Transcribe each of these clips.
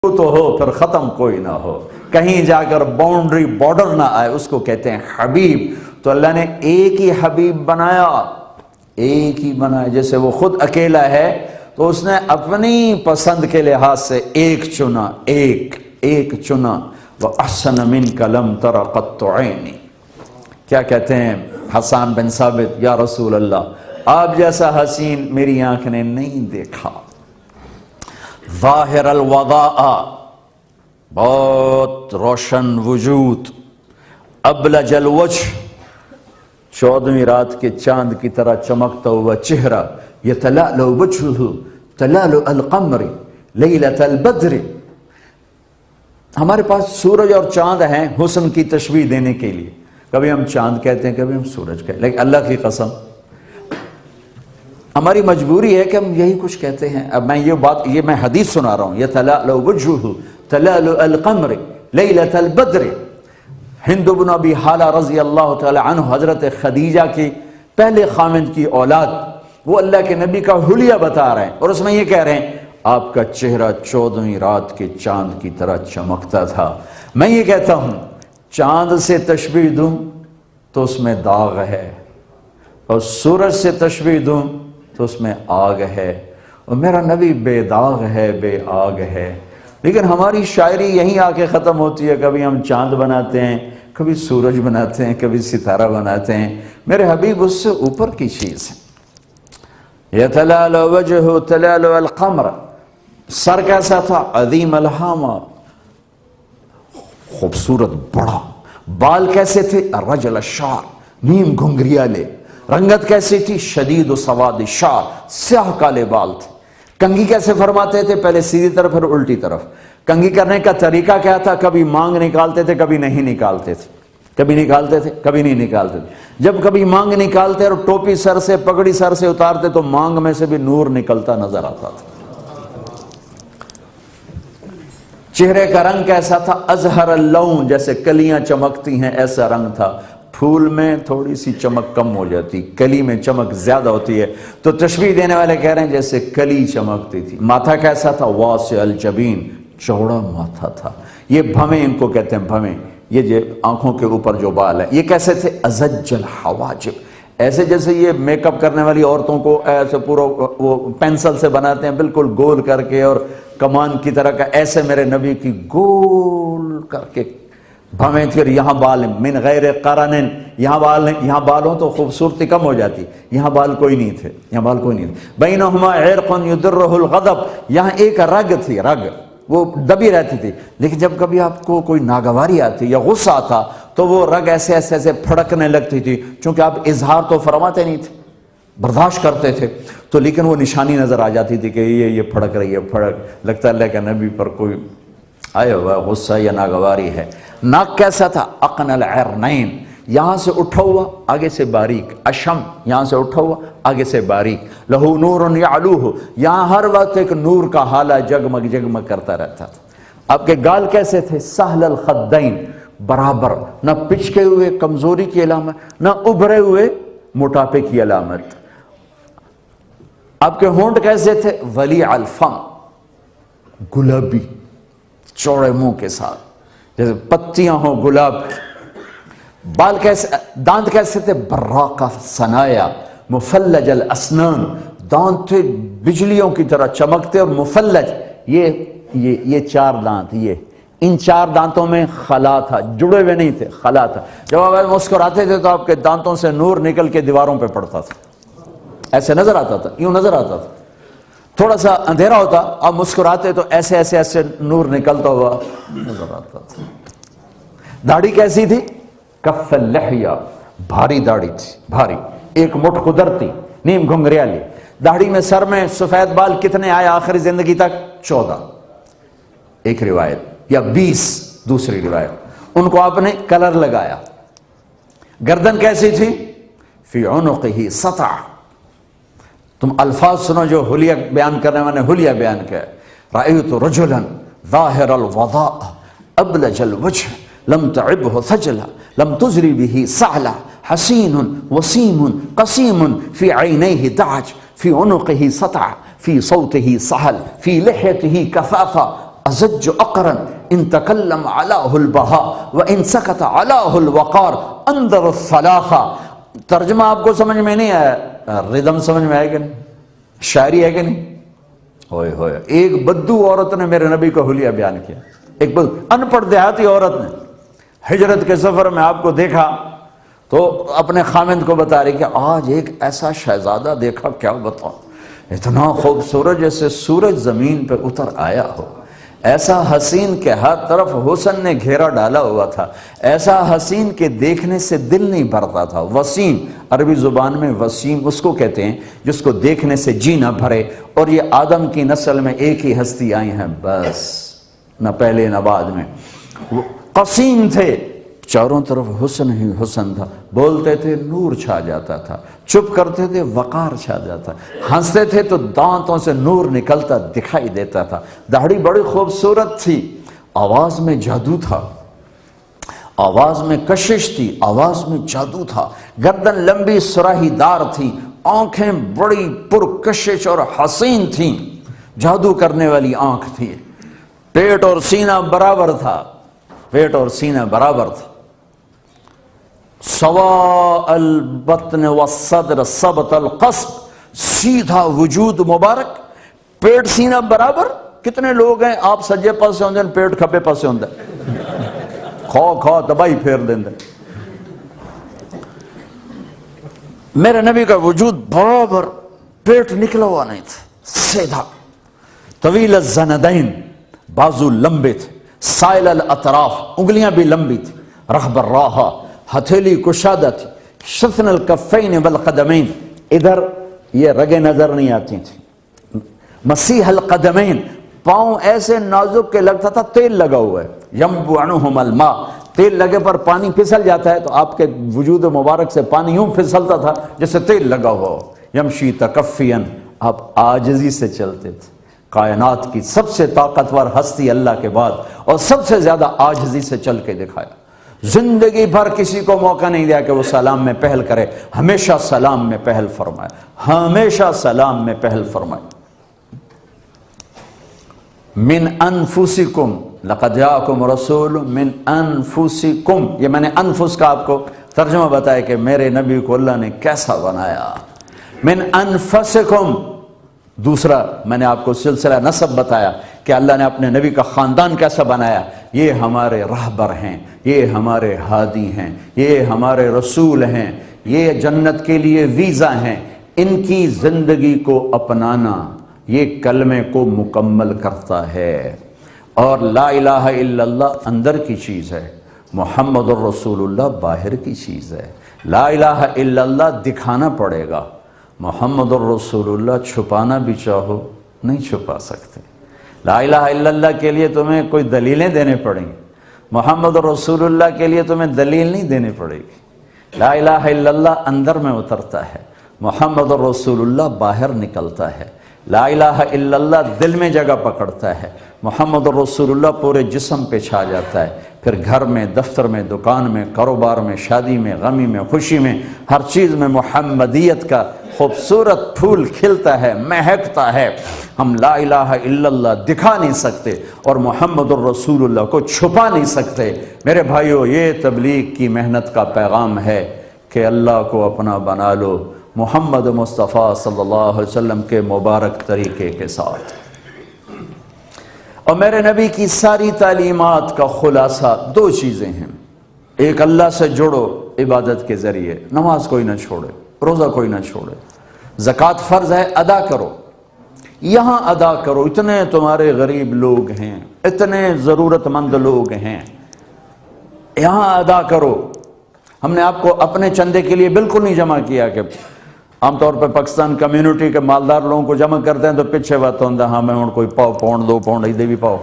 تو ہو پھر ختم کوئی نہ ہو، کہیں جا کر باؤنڈری بارڈر نہ آئے، اس کو کہتے ہیں حبیب۔ تو اللہ نے ایک ہی حبیب بنایا، ایک ہی بنایا، جیسے وہ خود اکیلا ہے تو اس نے اپنی پسند کے لحاظ سے ایک چنا، ایک چنا۔ وَأَحْسَنَ مِنْكَ لَمْ تَرَ قَطُّ عَيْنِي۔ کیا کہتے ہیں حسان بن ثابت، یا رسول اللہ آپ جیسا حسین میری آنکھ نے نہیں دیکھا۔ ظاہر الوضاء، بہت روشن وجود، ابلج الوجہ، 14ویں رات کے چاند کی طرح چمکتا ہوا چہرہ، یتلألؤ وجہہ تلألؤ القمر لیلۃ البدر۔ ہمارے پاس سورج اور چاند ہیں حسن کی تشبیہ دینے کے لیے، کبھی ہم چاند کہتے ہیں کبھی ہم سورج کہتے ہیں، لیکن اللہ کی قسم ہماری مجبوری ہے کہ ہم یہی کچھ کہتے ہیں۔ اب میں یہ میں حدیث سنا رہا ہوں، یتلألؤ وجہہ تلألؤ القمر لیلۃ البدر۔ ہند بن ابی حالہ رضی اللہ تعالی عنہ، حضرت خدیجہ کی پہلے خامند کی اولاد، وہ اللہ کے نبی کا حلیہ بتا رہے ہیں اور اس میں یہ کہہ رہے ہیں آپ کا چہرہ 14ویں رات کے چاند کی طرح چمکتا تھا۔ میں یہ کہتا ہوں چاند سے تشبیہ دوں تو اس میں داغ ہے، اور سورج سے تشبیہ دوں تو اس میں آگ ہے، اور میرا نبی بے داغ ہے، بے آگ ہے۔ لیکن ہماری شاعری یہیں آ کے ختم ہوتی ہے، کبھی ہم چاند بناتے ہیں، کبھی سورج بناتے ہیں، کبھی ستارہ بناتے ہیں۔ میرے حبیب اس سے اوپر کی چیز ہے۔ یتلألؤ وجہہ تلألؤ القمر۔ سر کیسا تھا؟ عظیم الہامہ، خوبصورت بڑا۔ بال کیسے تھے؟ الرجل الشعر، نیم گھنگریالے۔ رنگت کیسی تھی؟ شدید سواد الشعر، سیاہ کالے بال تھے۔ کنگھی کیسے فرماتے تھے؟ پہلے سیدھی طرف پھر الٹی طرف۔ کنگھی کرنے کا طریقہ کیا تھا؟ کبھی مانگ نکالتے تھے، کبھی نہیں نکالتے تھے، کبھی نکالتے تھے، کبھی نہیں نکالتے تھے۔ جب کبھی مانگ نکالتے اور ٹوپی سر سے، پگڑی سر سے اتارتے تو مانگ میں سے بھی نور نکلتا نظر آتا تھا۔ چہرے کا رنگ کیسا تھا؟ ازہر اللون، جیسے کلیاں چمکتی ہیں ایسا رنگ تھا۔ پھول میں تھوڑی سی چمک کم ہو جاتی، کلی میں چمک زیادہ ہوتی ہے، تو تشبیہ دینے والے کہہ رہے ہیں جیسے کلی چمکتی تھی۔ ماتھا کیسا تھا؟ واسع الجبین، چوڑا ماتھا تھا۔ یہ بھویں ان کو کہتے ہیں، بھویں، یہ جو آنکھوں کے اوپر جو بال ہیں، یہ کیسے تھے؟ ازج الحواجب، ایسے جیسے یہ میک اپ کرنے والی عورتوں کو ایسے پورا وہ پینسل سے بناتے ہیں بالکل گول کر کے اور کمان کی طرح کا، ایسے میرے نبی کی گول کر کے بھویں تھی، اور یہاں بال من غیر قرن، یہاں بال نہیں، یہاں بال ہوں تو خوبصورتی کم ہو جاتی، یہاں بال کوئی نہیں تھے، یہاں بال کوئی نہیں تھے۔ بینہما عرق یدرہ الغضب، یہاں ایک رگ تھی، رگ وہ دبی رہتی تھی، لیکن جب کبھی آپ کو کوئی ناگواری آتی یا غصہ آتا تو وہ رگ ایسے ایسے ایسے پھڑکنے لگتی تھی، چونکہ آپ اظہار تو فرماتے نہیں تھے، برداشت کرتے تھے، تو لیکن وہ نشانی نظر آ جاتی تھی کہ یہ پھڑک رہی ہے، پھڑک، لگتا ہے اللہ کے نبی پر کوئی آیا ہوا غصہ یا ناگواری ہے۔ ناک کیسا تھا؟ اقن العرنین، یہاں سے اٹھا ہوا آگے سے باریک، اشم، یہاں سے اٹھا ہوا آگے سے باریک، لہو نور یعلوہ، یہاں ہر وقت ایک نور کا حالہ جگمگ جگمگ کرتا رہتا تھا۔ آپ کے گال کیسے تھے؟ سہل الخدین، برابر، نہ پچکے ہوئے کمزوری کی علامت، نہ ابھرے ہوئے موٹاپے کی علامت۔ آپ کے ہونٹ کیسے تھے؟ ولیع الفم، گلابی، چوڑے منہ کے ساتھ جیسے پتیاں ہوں گلاب۔ بال کیسے، دانت کیسے تھے؟ براق ثنایا، مفلج الاسنان، دانت تھے بجلیوں کی طرح چمکتے اور مفلج، یہ چار دانت، یہ ان چار دانتوں میں خلا تھا، جڑے ہوئے نہیں تھے، خلا تھا۔ جب آپ مسکراتے تھے تو آپ کے دانتوں سے نور نکل کے دیواروں پہ پڑتا تھا، ایسے نظر آتا تھا، یوں نظر آتا تھا۔ تھوڑا سا اندھیرا ہوتا، آپ مسکراتے تو ایسے ایسے ایسے نور نکلتا ہوا نظر آتا تھا۔ داڑھی کیسی تھی؟ کف اللحیہ، بھاری داڑھی تھی، بھاری، ایک مٹھ قدرتی، نیم گھنگریالی داڑھی میں۔ سر میں سفید بال کتنے آئے آخری زندگی تک؟ 14 ایک روایت، یا 20 دوسری روایت۔ ان کو آپ نے کلر لگایا۔ گردن کیسی تھی؟ فی عنقہ سطع، تم الفاظ سنو جو حلیہ بیان کرنے والے حلیہ بیان کیا، رأیت رجلا ظاہر الوضاء ابلج الوجہ لم تعبہ ثجلا لم تزری به سعلا حسین وسیم قسیم فی عینیہ دعج فی عنقہ سطع فی صوتہ سہل فی لحیتہ کثافہ ازج اقرن ان تکلم علاہ البہا وان سکت علاہ الوقار اندر الثلاثہ. ترجمہ آپ کو سمجھ میں نہیں آیا؟ ردم سمجھ میں آئے کہ نہیں؟ شاعری ہے کہ نہیں؟ ہوئے ہوئے ایک بدو عورت نے میرے نبی کو حلیہ بیان کیا. ایک ان پڑھ دیہاتی عورت نے ہجرت کے سفر میں آپ کو دیکھا تو اپنے خامند کو بتا رہی کہ آج ایک ایسا شہزادہ دیکھا، کیا بتاؤں، اتنا خوبصورت جیسے سورج زمین پہ اتر آیا ہو، ایسا حسین کہ ہر طرف حسن نے گھیرا ڈالا ہوا تھا، ایسا حسین کہ دیکھنے سے دل نہیں بھرتا تھا. وسیم عربی زبان میں وسیم اس کو کہتے ہیں جس کو دیکھنے سے جی نہ بھرے. اور یہ آدم کی نسل میں ایک ہی ہستی آئی ہیں بس، نہ پہلے نہ بعد میں. وہ قسیم تھے، چاروں طرف حسن ہی حسن تھا، بولتے تھے نور چھا جاتا تھا، چپ کرتے تھے وقار چھا جاتا، ہنستے تھے تو دانتوں سے نور نکلتا دکھائی دیتا تھا. داڑھی بڑی خوبصورت تھی، آواز میں جادو تھا، آواز میں کشش تھی، آواز میں جادو تھا. گردن لمبی سراہی دار تھی، آنکھیں بڑی پرکشش اور حسین تھیں، جادو کرنے والی آنکھ تھی. پیٹ اور سینہ برابر تھا، پیٹ اور سینہ برابر تھا. سواء البطن والصدر ثبت القصب، سیدھا وجود مبارک، پیٹ سینہ برابر. کتنے لوگ ہیں آپ سجے پاسے ہوندے پیٹ کھبے پاسے ہوندے، کھو تباہی پھیر دیندے. میرے نبی کا وجود برابر، پیٹ نکلا ہوا نہیں تھا، سیدھا. طویل الزندین، بازو لمبے تھے، سائل الاطراف، انگلیاں بھی لمبی تھی، رہب الراحہ، ہتھیلی کشادہ تھی، شفن الکفین والقدمین، ادھر یہ رگیں نظر نہیں آتی تھی. مسیح القدمین، پاؤں ایسے نازک کہ لگتا تھا تیل لگا ہوا ہے. ینبع عنہم الماء، تیل لگے پر پانی پھسل جاتا ہے تو آپ کے وجود مبارک سے پانی یوں پھسلتا تھا جیسے تیل لگا ہوا ہو. یمشی تکفین، آپ عاجزی سے چلتے تھے. کائنات کی سب سے طاقتور ہستی اللہ کے بعد اور سب سے زیادہ عاجزی سے چل کے دکھایا. زندگی بھر کسی کو موقع نہیں دیا کہ وہ سلام میں پہل کرے، ہمیشہ سلام میں پہل فرمائے، ہمیشہ سلام میں پہل فرمائے. من انفسکم لقد جاءکم رسول من انفسکم، یہ میں نے انفس کا آپ کو ترجمہ بتایا کہ میرے نبی کو اللہ نے کیسا بنایا. من انفسکم، دوسرا میں نے آپ کو سلسلہ نسب بتایا کہ اللہ نے اپنے نبی کا خاندان کیسا بنایا. یہ ہمارے راہبر ہیں، یہ ہمارے ہادی ہیں، یہ ہمارے رسول ہیں، یہ جنت کے لیے ویزا ہیں. ان کی زندگی کو اپنانا یہ کلمے کو مکمل کرتا ہے. اور لا الہ الا اللہ اندر کی چیز ہے، محمد الرسول اللہ باہر کی چیز ہے. لا الہ الا اللہ دکھانا پڑے گا، محمد الرسول اللہ چھپانا بھی چاہو نہیں چھپا سکتے. لا الہ الا اللہ کے لیے تمہیں کوئی دلیلیں دینے پڑیں گی، محمد الرسول اللہ کے لیے تمہیں دلیل نہیں دینی پڑے گی. لا الہ الا اللہ اندر میں اترتا ہے، محمد الرسول اللہ باہر نکلتا ہے. لا الہ الا اللہ دل میں جگہ پکڑتا ہے، محمد الرسول اللہ پورے جسم پہ چھا جاتا ہے. پھر گھر میں، دفتر میں، دکان میں، کاروبار میں، شادی میں، غمی میں، خوشی میں، ہر چیز میں محمدیت کا خوبصورت پھول کھلتا ہے، مہکتا ہے. ہم لا الہ الا اللہ دکھا نہیں سکتے اور محمد الرسول اللہ کو چھپا نہیں سکتے. میرے بھائیو، یہ تبلیغ کی محنت کا پیغام ہے کہ اللہ کو اپنا بنا لو محمد مصطفیٰ صلی اللہ علیہ وسلم کے مبارک طریقے کے ساتھ. اور میرے نبی کی ساری تعلیمات کا خلاصہ دو چیزیں ہیں. ایک، اللہ سے جڑو عبادت کے ذریعے، نماز کوئی نہ چھوڑے، روزہ کوئی نہ چھوڑے، زکوٰۃ فرض ہے ادا کرو، یہاں ادا کرو. اتنے تمہارے غریب لوگ ہیں، اتنے ضرورت مند لوگ ہیں، یہاں ادا کرو. ہم نے آپ کو اپنے چندے کے لیے بالکل نہیں جمع کیا کہ عام طور پہ پاکستان کمیونٹی کے مالدار لوگوں کو جمع کرتے ہیں تو پیچھے بات ہوتا ہے ہاں میں کوئی پاؤ پاؤنڈ 2 پاؤنڈ ایدے بھی پاؤ.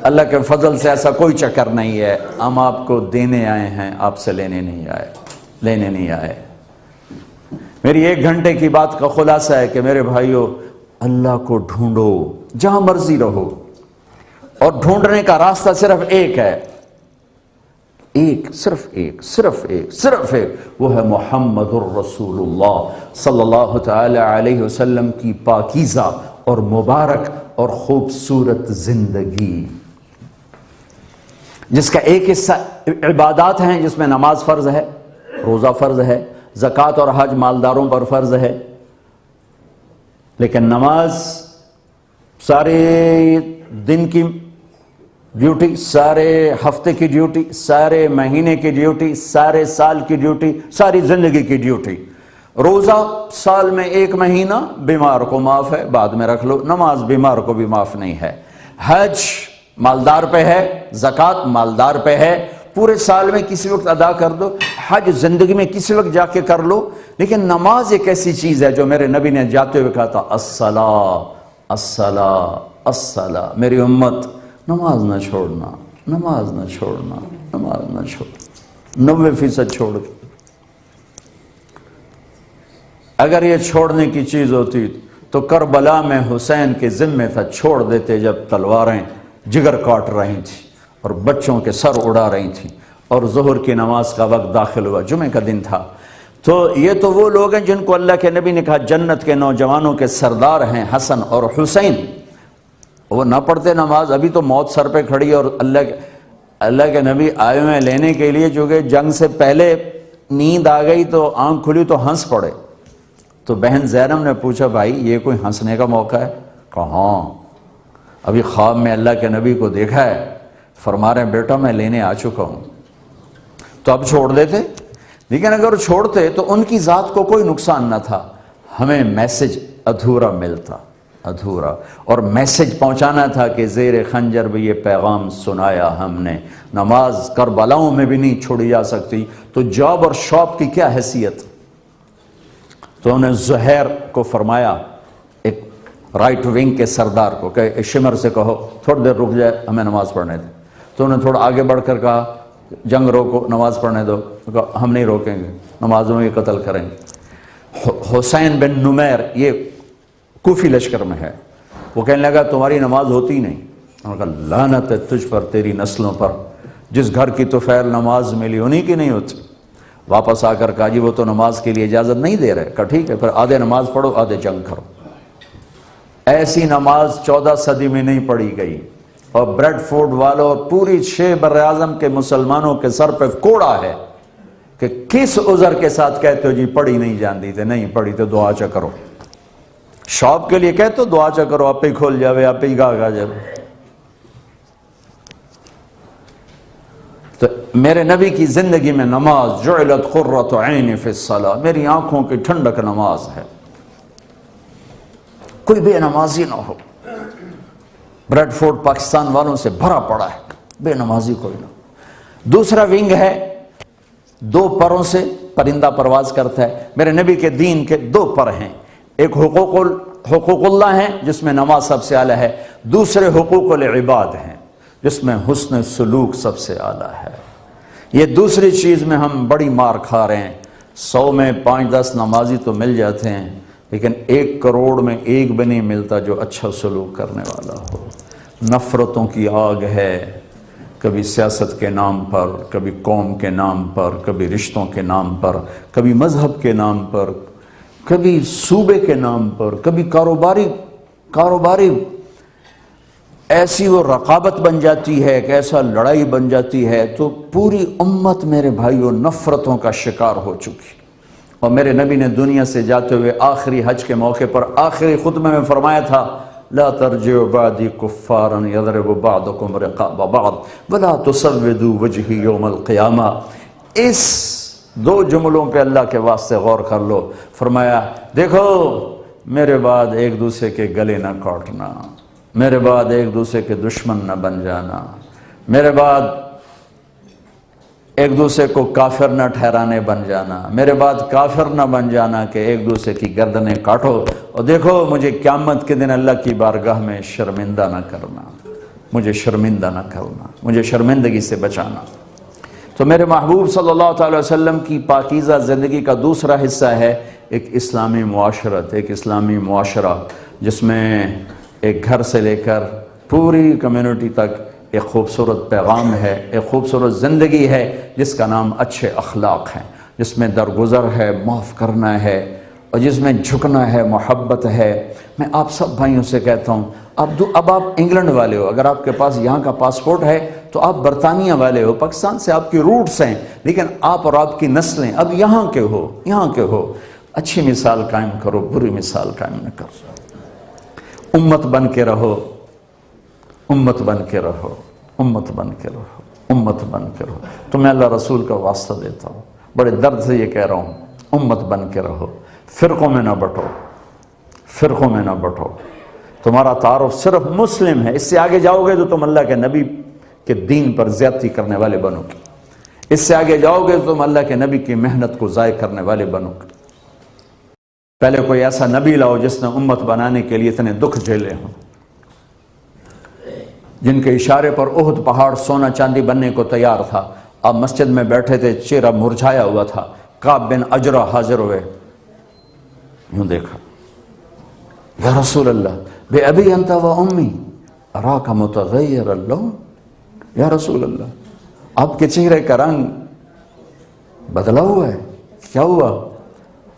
اللہ کے فضل سے ایسا کوئی چکر نہیں ہے. ہم آپ کو دینے آئے ہیں، آپ سے لینے نہیں آئے. میری 1 گھنٹے کی بات کا خلاصہ ہے کہ میرے بھائیو، اللہ کو ڈھونڈو جہاں مرضی رہو، اور ڈھونڈنے کا راستہ صرف ایک ہے، صرف ایک، وہ ہے محمد الرسول اللہ صلی اللہ تعالی علیہ وسلم کی پاکیزہ اور مبارک اور خوبصورت زندگی، جس کا ایک حصہ عبادات ہیں، جس میں نماز فرض ہے، روزہ فرض ہے، زکوٰۃ اور حج مالداروں پر فرض ہے، لیکن نماز سارے دن کی ڈیوٹی، سارے ہفتے کی ڈیوٹی، سارے مہینے کی ڈیوٹی، سارے سال کی ڈیوٹی، ساری زندگی کی ڈیوٹی۔ روزہ سال میں 1 مہینہ بیمار کو معاف ہے، بعد میں رکھ لو، نماز بیمار کو بھی معاف نہیں ہے۔ حج مالدار پہ ہے، زکوٰۃ مالدار پہ ہے، پورے سال میں کسی وقت ادا کر دو، حج زندگی میں کسی وقت جا کے کر لو، لیکن نماز ایک ایسی چیز ہے جو میرے نبی نے جاتے ہوئے کہا تھا، الصلاۃ الصلاۃ الصلاۃ، میری امت نماز نہ چھوڑنا، نماز نہ چھوڑنا، نماز نہ چھوڑنا، 90% چھوڑ کے۔ اگر یہ چھوڑنے کی چیز ہوتی تو کربلا میں حسین کے ذمے تھا، چھوڑ دیتے جب تلواریں جگر کاٹ رہی تھیں اور بچوں کے سر اڑا رہی تھیں، اور ظہر کی نماز کا وقت داخل ہوا، جمعہ کا دن تھا۔ تو یہ تو وہ لوگ ہیں جن کو اللہ کے نبی نے کہا جنت کے نوجوانوں کے سردار ہیں حسن اور حسین، وہ نہ پڑھتے نماز، ابھی تو موت سر پہ کھڑی، اور اللہ کے نبی آئے ہوئے لینے کے لیے، چونکہ جنگ سے پہلے نیند آ گئی تو آنکھ کھلی تو ہنس پڑے۔ تو بہن زینب نے پوچھا بھائی یہ کوئی ہنسنے کا موقع ہے؟ کہا ہاں، ابھی خواب میں اللہ کے نبی کو دیکھا ہے، فرما رہے ہیں بیٹا میں لینے آ چکا ہوں۔ تو اب چھوڑ دیتے، لیکن اگر چھوڑتے تو ان کی ذات کو کوئی نقصان نہ تھا، ہمیں میسج ادھورا ملتا، ادھورا، اور میسج پہنچانا تھا کہ زیر خنجر بھی یہ پیغام سنایا ہم نے، نماز کربلاؤں میں بھی نہیں چھوڑی جا سکتی، تو جاب اور شاپ کی کیا حیثیت؟ تو انہیں زہیر کو فرمایا، ایک رائٹ ونگ کے سردار کو، کہ شمر سے کہو تھوڑی دیر رک جائے ہمیں نماز پڑھنے دیں۔ تو انہیں تھوڑا آگے بڑھ کر کہا جنگ روکو، نماز پڑھنے دو، کہا ہم نہیں روکیں گے، نمازوں میں قتل کریں گے۔ حسین بن نمیر یہ کوفی لشکر میں ہے، وہ کہنے لگا تمہاری نماز ہوتی نہیں۔ انہوں نے کہا لعنت ہے تجھ پر، تیری نسلوں پر، جس گھر کی طفیل نماز ملی انہی کی نہیں ہوتی۔ واپس آ کر کہا جی وہ تو نماز کے لیے اجازت نہیں دے رہے، کہا ٹھیک ہے پھر آدھے نماز پڑھو آدھے جنگ کرو۔ ایسی نماز 14 صدی میں نہیں پڑھی گئی، اور بریڈ فورڈ والوں اور پوری 6 براعظم کے مسلمانوں کے سر پہ کوڑا ہے کہ کس عذر کے ساتھ کہتے ہو جی پڑھی نہیں جانتی تھے، نہیں پڑھی تو دعا چا کرو، شاپ کے لیے کہتے ہو دعا چا کرو، آپ ہی کھول جاوے، آپ ہی گا جاوے۔ تو میرے نبی کی زندگی میں نماز جعلت قرۃ عین فی الصلاۃ، میری آنکھوں کی ٹھنڈک نماز ہے، کوئی بے نمازی نہ ہو۔ بریڈ فورڈ پاکستان والوں سے بھرا پڑا ہے، بے نمازی کوئی نہ۔ دوسرا ونگ ہے 2 پروں سے پرندہ پرواز کرتا ہے، میرے نبی کے دین کے 2 پر ہیں، ایک حقوق اللہ ہیں جس میں نماز سب سے اعلیٰ ہے، دوسرے حقوق العباد ہیں جس میں حسن سلوک سب سے اعلیٰ ہے۔ یہ دوسری چیز میں ہم بڑی مار کھا رہے ہیں، 100 میں 5-10 نمازی تو مل جاتے ہیں، لیکن 1 کروڑ میں 1 بھی نہیں ملتا جو اچھا سلوک کرنے والا ہو۔ نفرتوں کی آگ ہے، کبھی سیاست کے نام پر، کبھی قوم کے نام پر، کبھی رشتوں کے نام پر، کبھی مذہب کے نام پر، کبھی صوبے کے نام پر، کبھی کاروباری ایسی وہ رقابت بن جاتی ہے کہ ایسا لڑائی بن جاتی ہے، تو پوری امت میرے بھائیوں نفرتوں کا شکار ہو چکی۔ اور میرے نبی نے دنیا سے جاتے ہوئے آخری حج کے موقع پر آخری خطبے میں فرمایا تھا لا ترجعوا بعدی کفارا یضرب بعضکم رقاب بعض ولا تسودوا وجہی یوم القیامہ۔ اس 2 جملوں پہ اللہ کے واسطے غور کر لو۔ فرمایا دیکھو میرے بعد ایک دوسرے کے گلے نہ کاٹنا، میرے بعد ایک دوسرے کے دشمن نہ بن جانا، میرے بعد ایک دوسرے کو کافر نہ ٹھہرانے بن جانا، میرے بعد کافر نہ بن جانا کہ ایک دوسرے کی گردنیں کاٹو، اور دیکھو مجھے قیامت کے دن اللہ کی بارگاہ میں شرمندہ نہ کرنا، مجھے شرمندہ نہ کرنا، مجھے شرمندگی سے بچانا۔ تو میرے محبوب صلی اللہ تعالی وسلم کی پاکیزہ زندگی کا دوسرا حصہ ہے ایک اسلامی معاشرت، ایک اسلامی معاشرہ جس میں ایک گھر سے لے کر پوری کمیونٹی تک ایک خوبصورت پیغام ہے، ایک خوبصورت زندگی ہے جس کا نام اچھے اخلاق ہیں، جس میں درگزر ہے، معاف کرنا ہے، اور جس میں جھکنا ہے، محبت ہے، میں آپ سب بھائیوں سے کہتا ہوں، اب آپ انگلینڈ والے ہو، اگر آپ کے پاس یہاں کا پاسپورٹ ہے تو آپ برطانیہ والے ہو، پاکستان سے آپ کی روٹس ہیں، لیکن آپ اور آپ کی نسلیں اب یہاں کے ہو۔ اچھی مثال قائم کرو، بری مثال قائم نہ کرو۔ امت بن کے رہو، امت بن کے رہو، امت بن کے رہو، امت بن کے رہو۔ تو میں اللہ رسول کا واسطہ دیتا ہوں، بڑے درد سے یہ کہہ رہا ہوں، امت بن کے رہو، فرقوں میں نہ بٹو، فرقوں میں نہ بٹو۔ تمہارا تعارف صرف مسلم ہے، اس سے آگے جاؤ گے تو تم اللہ کے نبی کے دین پر زیادتی کرنے والے بنو گے، اس سے آگے جاؤ گے تو تم اللہ کے نبی کی محنت کو ضائع کرنے والے بنو گے۔ پہلے کوئی ایسا نبی لاؤ جس نے امت بنانے کے لیے اتنے دکھ جھیلے ہوں، جن کے اشارے پر احد پہاڑ سونا چاندی بننے کو تیار تھا۔ آپ مسجد میں بیٹھے تھے، چہرہ مرجھایا ہوا تھا، کعب بن عجرہ حاضر ہوئے، یوں دیکھا، یا رسول اللہ بے ابی انت و امی اراک متغیر اللون، یا رسول اللہ آپ کے چہرے کا رنگ بدلا ہوا ہے، کیا ہوا؟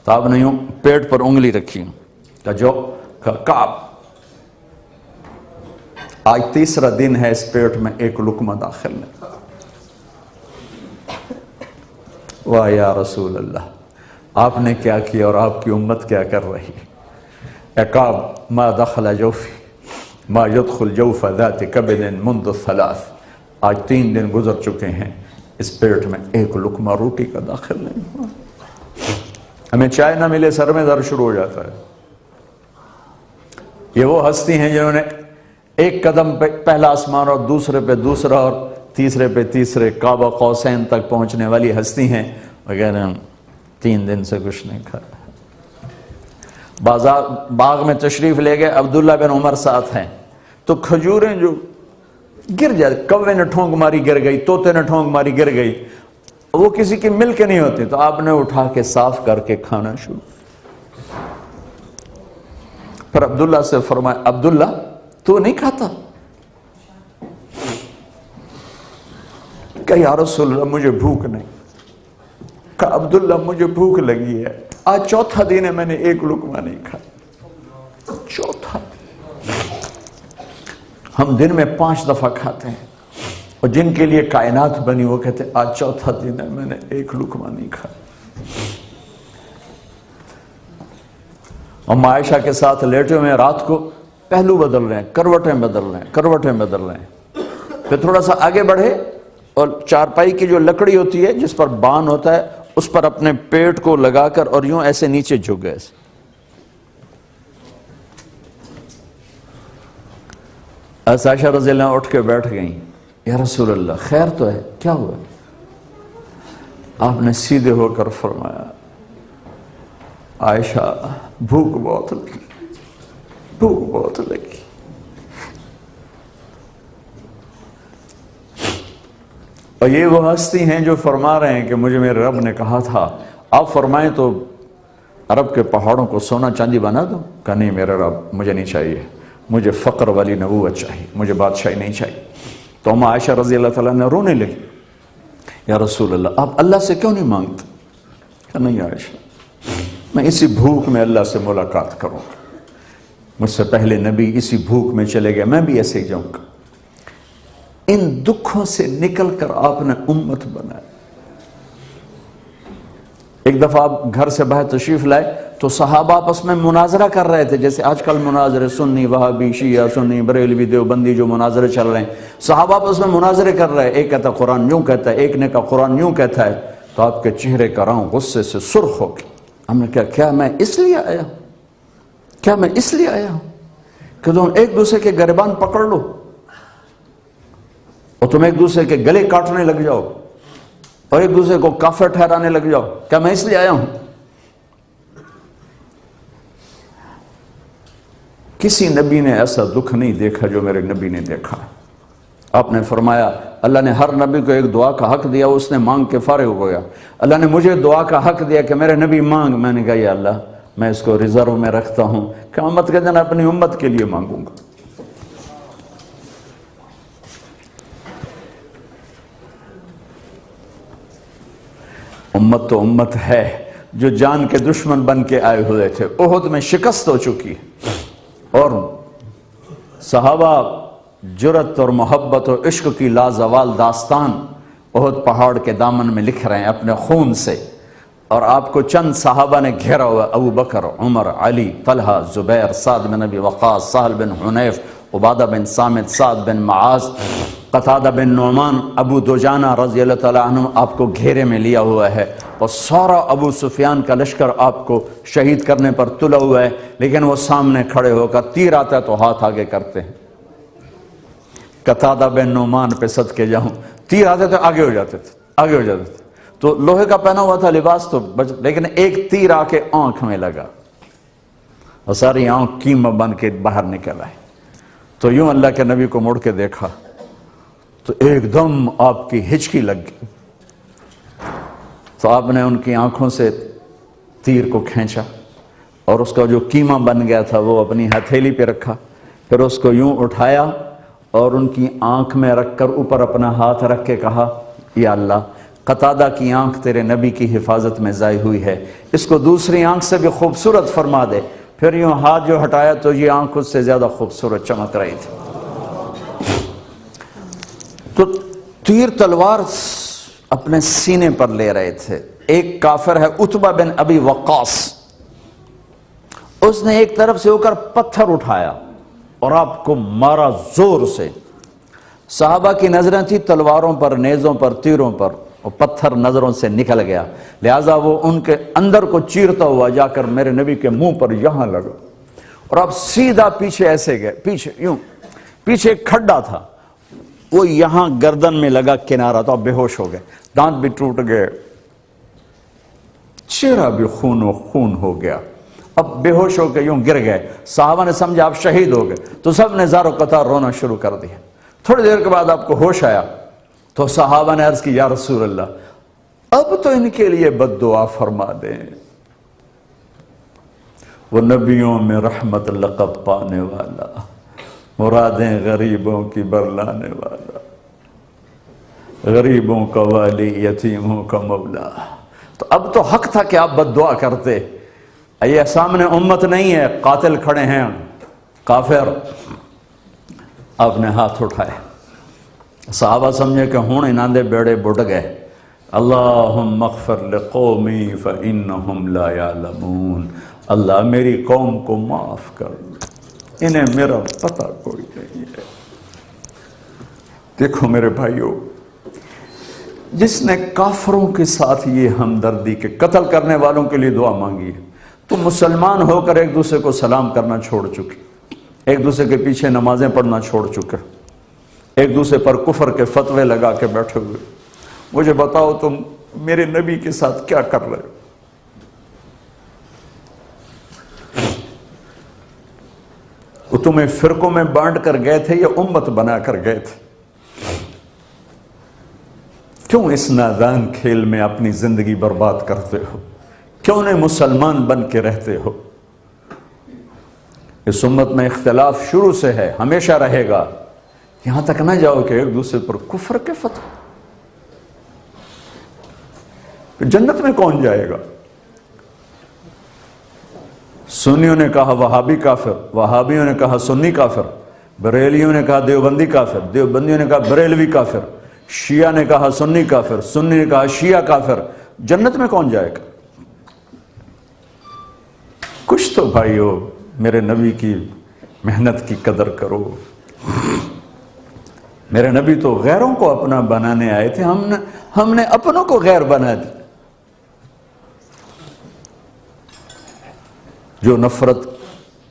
تو آپ نے یوں پیٹ پر انگلی رکھی، کعب آج تیسرا دن ہے اس پیٹ میں ایک لقمہ داخل نہیں۔ واہ یا رسول اللہ، آپ نے کیا کیا اور آپ کی امت کیا کر رہی ہے؟ اے کعب ما دخل جوفی ما يدخل جوف ذات کبد منذ الثلاث، آج 3 دن گزر چکے ہیں، اس پیٹ میں ایک لقمہ روٹی کا داخل نہیں ہوا۔ ہمیں چائے نہ ملے سر میں درد شروع ہو جاتا ہے۔ یہ وہ ہستی ہیں جنہوں نے ایک قدم پہ پہلا آسمان اور دوسرے پہ دوسرا اور تیسرے پہ تیسرے قاب قوسین تک پہنچنے والی ہستی ہیں، وغیرہ 3 دن سے کچھ نہیں کھایا۔ باغ میں تشریف لے گئے، عبداللہ بن عمر ساتھ ہیں، تو کھجوریں جو گر جاتی، کوے نے ٹھونک ماری گر گئی، طوطے نے ٹھونک ماری گر گئی، وہ کسی کی مل کے نہیں ہوتی، تو آپ نے اٹھا کے صاف کر کے کھانا شروع۔ پھر عبداللہ سے فرمایا، عبداللہ تو نہیں کھاتا؟ کہ یا رسول اللہ مجھے بھوک نہیں۔ کہ عبداللہ مجھے بھوک لگی ہے، آج 4تھا دن ہے میں نے ایک لقمہ نہیں کھایا، 4تھا۔ ہم دن میں 5 دفعہ کھاتے ہیں، اور جن کے لیے کائنات بنی وہ کہتے ہیں آج 4تھا دن ہے میں نے ایک لقمہ نہیں کھایا۔ ہم عائشہ کے ساتھ لیٹے ہوئے ہیں، رات کو پہلو بدل رہے ہیں، کروٹیں بدل رہے ہیں، کروٹیں بدل رہے ہیں۔ پھر تھوڑا سا آگے بڑھے اور چارپائی کی جو لکڑی ہوتی ہے جس پر بان ہوتا ہے اس پر اپنے پیٹ کو لگا کر اور یوں ایسے نیچے جھک گئے۔ عائشہ رضی اللہ عنہ اٹھ کے بیٹھ گئیں، یا رسول اللہ خیر تو ہے، کیا ہوا؟ آپ نے سیدھے ہو کر فرمایا، عائشہ بھوک بہت لگی، بھوک بہت لگی۔ اور یہ وہ ہستی ہیں جو فرما رہے ہیں کہ مجھے میرے رب نے کہا تھا آپ فرمائیں تو عرب کے پہاڑوں کو سونا چاندی بنا دو۔ کہا نہیں میرے رب مجھے نہیں چاہیے، مجھے فقر والی نبوت چاہیے، مجھے بادشاہی نہیں چاہیے۔ تو ہم عائشہ رضی اللہ تعالیٰ نے رونے لگی، یا رسول اللہ آپ اللہ سے کیوں نہیں مانگتے؟ کہا نہیں عائشہ میں اسی بھوک میں اللہ سے ملاقات کروں گا، مجھ سے پہلے نبی اسی بھوک میں چلے گئے، میں بھی ایسے ہی جاؤں گا۔ ان دکھوں سے نکل کر آپ نے امت بنایا۔ ایک دفعہ آپ گھر سے باہر تشریف لائے تو صحابہ آپس میں مناظرہ کر رہے تھے، جیسے آج کل مناظرے سنی وہابی شیعہ سنی بریلوی دیوبندی جو مناظرے چل رہے ہیں، صحابہ آپس میں مناظرے کر رہے ہیں، ایک کہتا ہے قرآن یوں کہتا ہے، ایک نے کہا قرآن یوں کہتا ہے، تو آپ کے چہرے کا رنگ غصے سے سرخ ہو گیا۔ ہم نے کہا کیا میں اس لیے آیا ہوں، کیا میں اس لیے آیا ہوں کہ تم ایک دوسرے کے گریبان پکڑ لو اور تم ایک دوسرے کے گلے کاٹنے لگ جاؤ اور ایک دوسرے کو کافر ٹھہرانے لگ جاؤ؟ کیا میں اس لیے آیا ہوں؟ کسی نبی نے ایسا دکھ نہیں دیکھا جو میرے نبی نے دیکھا۔ آپ نے فرمایا اللہ نے ہر نبی کو ایک دعا کا حق دیا، اس نے مانگ کے فارغ ہو گیا۔ اللہ نے مجھے دعا کا حق دیا کہ میرے نبی مانگ، میں نے کہا یا اللہ میں اس کو ریزرو میں رکھتا ہوں، قیامت کے دن اپنی امت کے لیے مانگوں گا۔ امت تو امت ہے جو جان کے دشمن بن کے آئے ہوئے تھے، احد میں شکست ہو چکی، صحابہ جرت اور محبت اور عشق کی لازوال داستان احد پہاڑ کے دامن میں لکھ رہے ہیں اپنے خون سے، اور آپ کو چند صحابہ نے گھیرا ہوا، ابو بکر، عمر، علی، طلحہ، زبیر، سعد بن ابی وقاص، سہل بن حنیف، عبادہ بن صامت، سعد بن معاذ، قتادہ بن نعمان، ابو دجانہ رضی اللہ تعالیٰ عنہ آپ کو گھیرے میں لیا ہوا ہے، اور سارا ابو سفیان کا لشکر آپ کو شہید کرنے پر تلا ہوا ہے، لیکن وہ سامنے کھڑے ہو کر تیر آتا ہے تو ہاتھ آگے کرتے ہیں۔ قتادہ بن نعمان پہ صدقے جاؤں، تیر آتے تو آگے ہو جاتے تھے، تو لوہے کا پہنا ہوا تھا لباس تو لیکن ایک تیر آ کے آنکھ میں لگا اور ساری آنکھ کیما بن کے باہر نکل آئے، تو یوں اللہ کے نبی کو مڑ کے دیکھا تو ایک دم آپ کی ہچکی لگ گئی، تو آپ نے ان کی آنکھوں سے تیر کو کھینچا اور اس کا جو کیما بن گیا تھا وہ اپنی ہتھیلی پہ رکھا، پھر اس کو یوں اٹھایا اور ان کی آنکھ میں رکھ کر اوپر اپنا ہاتھ رکھ کے کہا، یا اللہ قتادہ کی آنکھ تیرے نبی کی حفاظت میں ضائع ہوئی ہے، اس کو دوسری آنکھ سے بھی خوبصورت فرما دے۔ پھر یوں ہاتھ جو ہٹایا تو یہ آنکھ اس سے زیادہ خوبصورت چمک رہی تھی۔ تو تیر تلوار اپنے سینے پر لے رہے تھے۔ ایک کافر ہے عتبہ بن ابی وقاص، اس نے ایک طرف سے ہو کر پتھر اٹھایا اور آپ کو مارا زور سے۔ صحابہ کی نظریں تھی تلواروں پر، نیزوں پر، تیروں پر، اور پتھر نظروں سے نکل گیا، لہٰذا وہ ان کے اندر کو چیرتا ہوا جا کر میرے نبی کے منہ پر یہاں لگا، اور آپ سیدھا پیچھے ایسے گئے، پیچھے یوں، پیچھے ایک کھڈا تھا، وہ یہاں گردن میں لگا کنارہ، تو آپ بے ہوش ہو گئے، دانت بھی ٹوٹ گئے، چہرہ بھی خون و خون ہو گیا، اب بے ہوش ہو کے یوں گر گئے۔ صحابہ نے سمجھا آپ شہید ہو گئے، تو سب نے زار و قطار رونا شروع کر دیا۔ تھوڑی دیر کے بعد آپ کو ہوش آیا تو صحابہ نے عرض کی، یا رسول اللہ اب تو ان کے لیے بد دعا فرما دیں، وہ نبیوں میں رحمت لقب پانے والا، مرادیں غریبوں کی برلانے والا، غریبوں کا والی، یتیموں کا مولا۔ تو اب تو حق تھا کہ آپ بد دعا کرتے۔ یہ سامنے امت نہیں ہے، قاتل کھڑے ہیں، کافر۔ آپ نے ہاتھ اٹھائے، صحابہ سمجھے کہ ہوں انہاں دے بیڑے بڑھ گئے۔ اللہم اغفر لقومی فإنہم لا یعلمون، اللہ میری قوم کو معاف کر، انہیں میرا پتہ کوئی نہیں ہے۔ دیکھو میرے بھائیو، جس نے کافروں کے ساتھ یہ ہمدردی کے قتل کرنے والوں کے لیے دعا مانگی ہے، تو مسلمان ہو کر ایک دوسرے کو سلام کرنا چھوڑ چکے، ایک دوسرے کے پیچھے نمازیں پڑھنا چھوڑ چکے، ایک دوسرے پر کفر کے فتوے لگا کے بیٹھے ہوئے۔ مجھے بتاؤ تم میرے نبی کے ساتھ کیا کر رہے ہو؟ وہ تمہیں فرقوں میں بانٹ کر گئے تھے یا امت بنا کر گئے تھے؟ کیوں اس نادان کھیل میں اپنی زندگی برباد کرتے ہو؟ کیوں نہیں مسلمان بن کے رہتے ہو؟ اس امت میں اختلاف شروع سے ہے، ہمیشہ رہے گا، یہاں تک نہ جاؤ کہ ایک دوسرے پر کفر کے فتوے۔ جنت میں کون جائے گا؟ سنیوں نے کہا وہابی کافر، وہابیوں نے کہا سنی کافر، بریلیوں نے کہا دیوبندی کافر، دیوبندیوں نے کہا بریلوی کافر، شیعہ نے کہا سنی کافر، سنی نے کہا شیعہ کافر۔ جنت میں کون جائے گا؟ کچھ تو بھائیو میرے نبی کی محنت کی قدر کرو۔ میرے نبی تو غیروں کو اپنا بنانے آئے تھے، ہم نے اپنوں کو غیر بنا دی۔ جو نفرت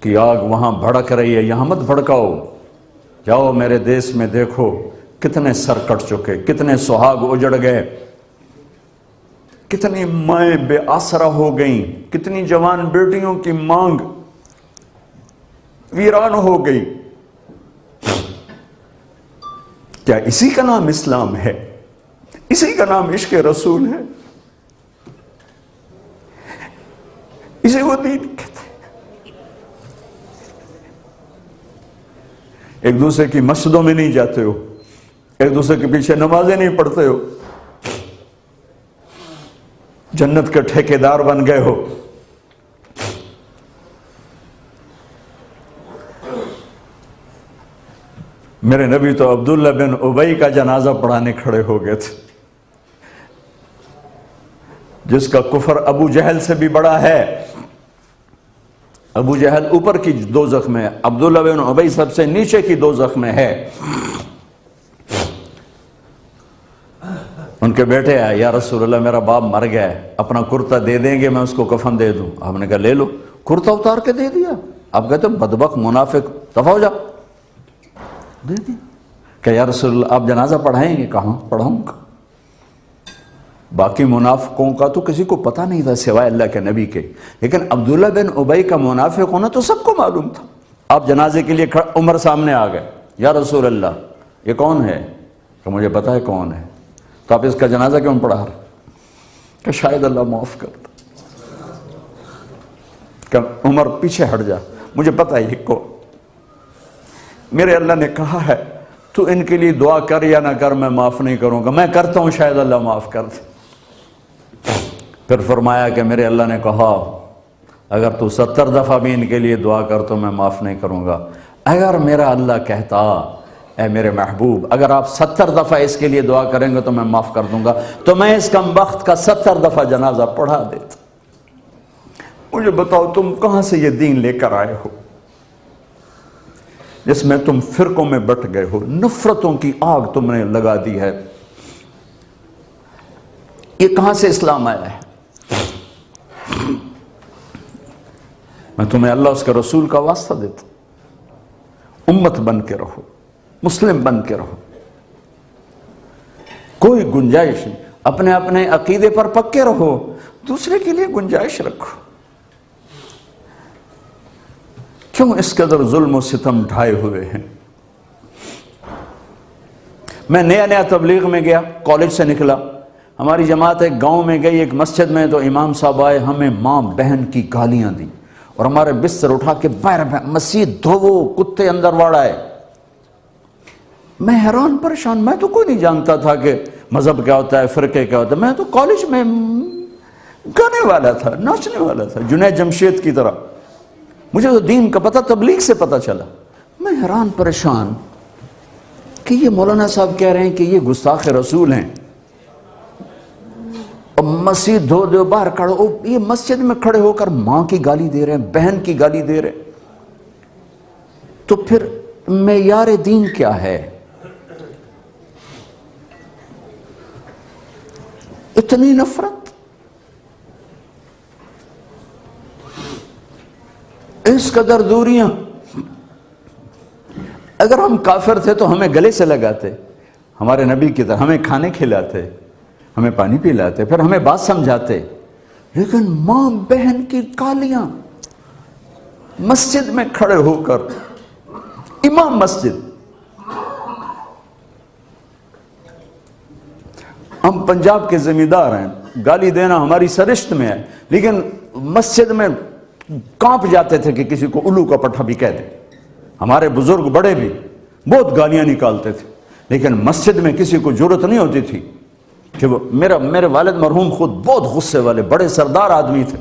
کی آگ وہاں بھڑک رہی ہے، یہاں مت بھڑکاؤ۔ جاؤ میرے دیس میں دیکھو کتنے سر کٹ چکے، کتنے سہاگ اجڑ گئے، کتنی مائیں بے آسرا ہو گئیں، کتنی جوان بیٹیوں کی مانگ ویران ہو گئی۔ کیا اسی کا نام اسلام ہے؟ اسی کا نام عشق رسول ہے؟ اسے وہ دین کہتے ہیں؟ ایک دوسرے کی مسجدوں میں نہیں جاتے ہو، ایک دوسرے کے پیچھے نمازیں نہیں پڑھتے ہو، جنت کے ٹھیکیدار بن گئے ہو۔ میرے نبی تو عبداللہ بن ابی کا جنازہ پڑھانے کھڑے ہو گئے تھے، جس کا کفر ابو جہل سے بھی بڑا ہے۔ ابو جہل اوپر کی دوزخ میں، عبداللہ بن ابی سب سے نیچے کی دوزخ میں ہے۔ ان کے بیٹے آئے، یا رسول اللہ میرا باپ مر گیا ہے، اپنا کرتا دے دیں گے، میں اس کو کفن دے دوں؟ آپ نے کہا لے لو، کرتا اتار کے دے دیا۔ آپ کہتے ہیں بدبخت منافق، دفع ہو جا، دے دیا۔ کہ یا رسول اللہ آپ جنازہ پڑھائیں گے؟ کہاں پڑھاؤں گا۔ باقی منافقوں کا تو کسی کو پتہ نہیں تھا سوائے اللہ کے نبی کے، لیکن عبداللہ بن ابی کا منافق ہونا تو سب کو معلوم تھا۔ آپ جنازے کے لیے عمر سامنے آ گئے، یا رسول اللہ یہ کون ہے؟ کہ مجھے پتہ ہے کون ہے، تو آپ اس کا جنازہ کیوں پڑھا رہے؟ کہ شاید اللہ معاف کرتا۔ کہ عمر پیچھے ہٹ جا، مجھے پتہ ہے یہ کو، میرے اللہ نے کہا ہے تو ان کے لیے دعا کر یا نہ کر، میں معاف نہیں کروں گا، میں کرتا ہوں شاید اللہ معاف کر دے۔ پھر فرمایا کہ میرے اللہ نے کہا اگر تو 70 دفعہ بھی ان کے لیے دعا کر تو میں معاف نہیں کروں گا۔ اگر میرا اللہ کہتا اے میرے محبوب اگر آپ 70 دفعہ اس کے لیے دعا کریں گے تو میں معاف کر دوں گا، تو میں اس کم بخت کا 70 دفعہ جنازہ پڑھا دیتا۔ مجھے بتاؤ تم کہاں سے یہ دین لے کر آئے ہو جس میں تم فرقوں میں بٹ گئے ہو، نفرتوں کی آگ تم نے لگا دی ہے، یہ کہاں سے اسلام آیا ہے؟ میں تمہیں اللہ اس کے رسول کا واسطہ دیتا ہوں، امت بن کے رہو، مسلم بن کے رہو، کوئی گنجائش نہیں، اپنے اپنے عقیدے پر پکے رہو، دوسرے کے لیے گنجائش رکھو۔ کیوں اس قدر ظلم و ستم ڈھائے ہوئے ہیں؟ میں نیا تبلیغ میں گیا، کالج سے نکلا، ہماری جماعت ایک گاؤں میں گئی، ایک مسجد میں، تو امام صاحب آئے، ہمیں ماں بہن کی گالیاں دی اور ہمارے بستر اٹھا کے باہر مسجد دھوو، کتے اندر واڑ آئے۔ میں حیران پریشان، میں تو کوئی نہیں جانتا تھا کہ مذہب کیا ہوتا ہے، فرقے کیا ہوتا ہے، میں تو کالج میں گانے والا تھا، ناچنے والا تھا، جنید جمشید کی طرح، مجھے تو دین کا پتہ تبلیغ سے پتہ چلا۔ میں حیران پریشان کہ یہ مولانا صاحب کہہ رہے ہیں کہ یہ گستاخ رسول ہیں، اور مسجد دھو دو باہر کھڑو، یہ مسجد میں کھڑے ہو کر ماں کی گالی دے رہے ہیں، بہن کی گالی دے رہے ہیں، تو پھر معیار دین کیا ہے؟ اتنی نفرت، اس قدر دوریاں۔ اگر ہم کافر تھے تو ہمیں گلے سے لگاتے، ہمارے نبی کی طرح ہمیں کھانے کھلاتے، ہمیں پانی پلاتے، پھر ہمیں بات سمجھاتے، لیکن ماں بہن کی گالیاں، مسجد میں کھڑے ہو کر، امام مسجد۔ ہم پنجاب کے زمیندار ہیں، گالی دینا ہماری سرشت میں ہے، لیکن مسجد میں کانپ جاتے تھے کہ کسی کو الو کا پٹھا بھی کہہ دے۔ ہمارے بزرگ بڑے بھی بہت گالیاں نکالتے تھے، لیکن مسجد میں کسی کو جرت نہیں ہوتی تھی کہ وہ میرے والد مرحوم خود بہت غصے والے بڑے سردار آدمی تھے،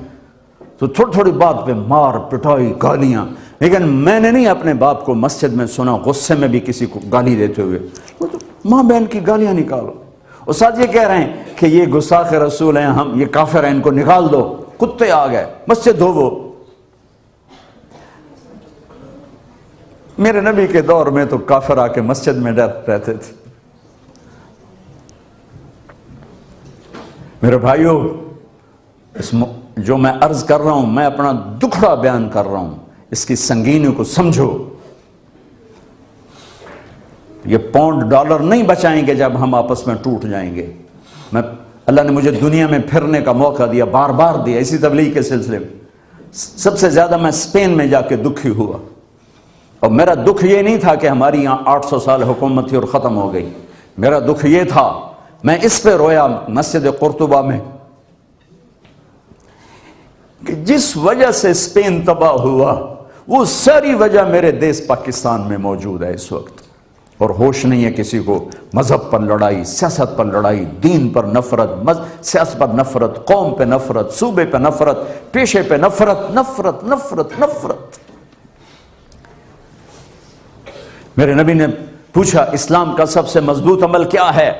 تو تھوڑی تھوڑی بات پہ مار پٹائی گالیاں، لیکن میں نے نہیں اپنے باپ کو مسجد میں سنا غصے میں بھی کسی کو گالی دیتے ہوئے۔ وہ تو ماں بہن کی گالیاں نکالو، استاد یہ کہہ رہے ہیں کہ یہ گستاخ رسول ہیں، ہم یہ کافر ہیں، ان کو نکال دو، کتے آ گئے، مسجد دھوو۔ میرے نبی کے دور میں تو کافر آ کے مسجد میں ڈر رہتے تھے۔ میرے بھائیوں، جو میں عرض کر رہا ہوں، میں اپنا دکھڑا بیان کر رہا ہوں، اس کی سنگینی کو سمجھو۔ یہ پاؤنڈ ڈالر نہیں بچائیں گے جب ہم آپس میں ٹوٹ جائیں گے۔ اللہ نے مجھے دنیا میں پھرنے کا موقع دیا، بار بار دیا، اسی تبلیغ کے سلسلے میں۔ سب سے زیادہ میں اسپین میں جا کے دکھی ہوا، اور میرا دکھ یہ نہیں تھا کہ ہماری یہاں 800 سال حکومت تھی اور ختم ہو گئی، میرا دکھ یہ تھا، میں اس پہ رویا مسجد قرطبہ میں، کہ جس وجہ سے اسپین تباہ ہوا وہ ساری وجہ میرے دیس پاکستان میں موجود ہے اس وقت، اور ہوش نہیں ہے کسی کو۔ مذہب پر لڑائی، سیاست پر لڑائی، دین پر نفرت، سیاست پر نفرت، قوم پہ نفرت، صوبے پہ نفرت، پیشے پہ نفرت، نفرت نفرت نفرت۔ میرے نبی نے پوچھا اسلام کا سب سے مضبوط عمل کیا ہے؟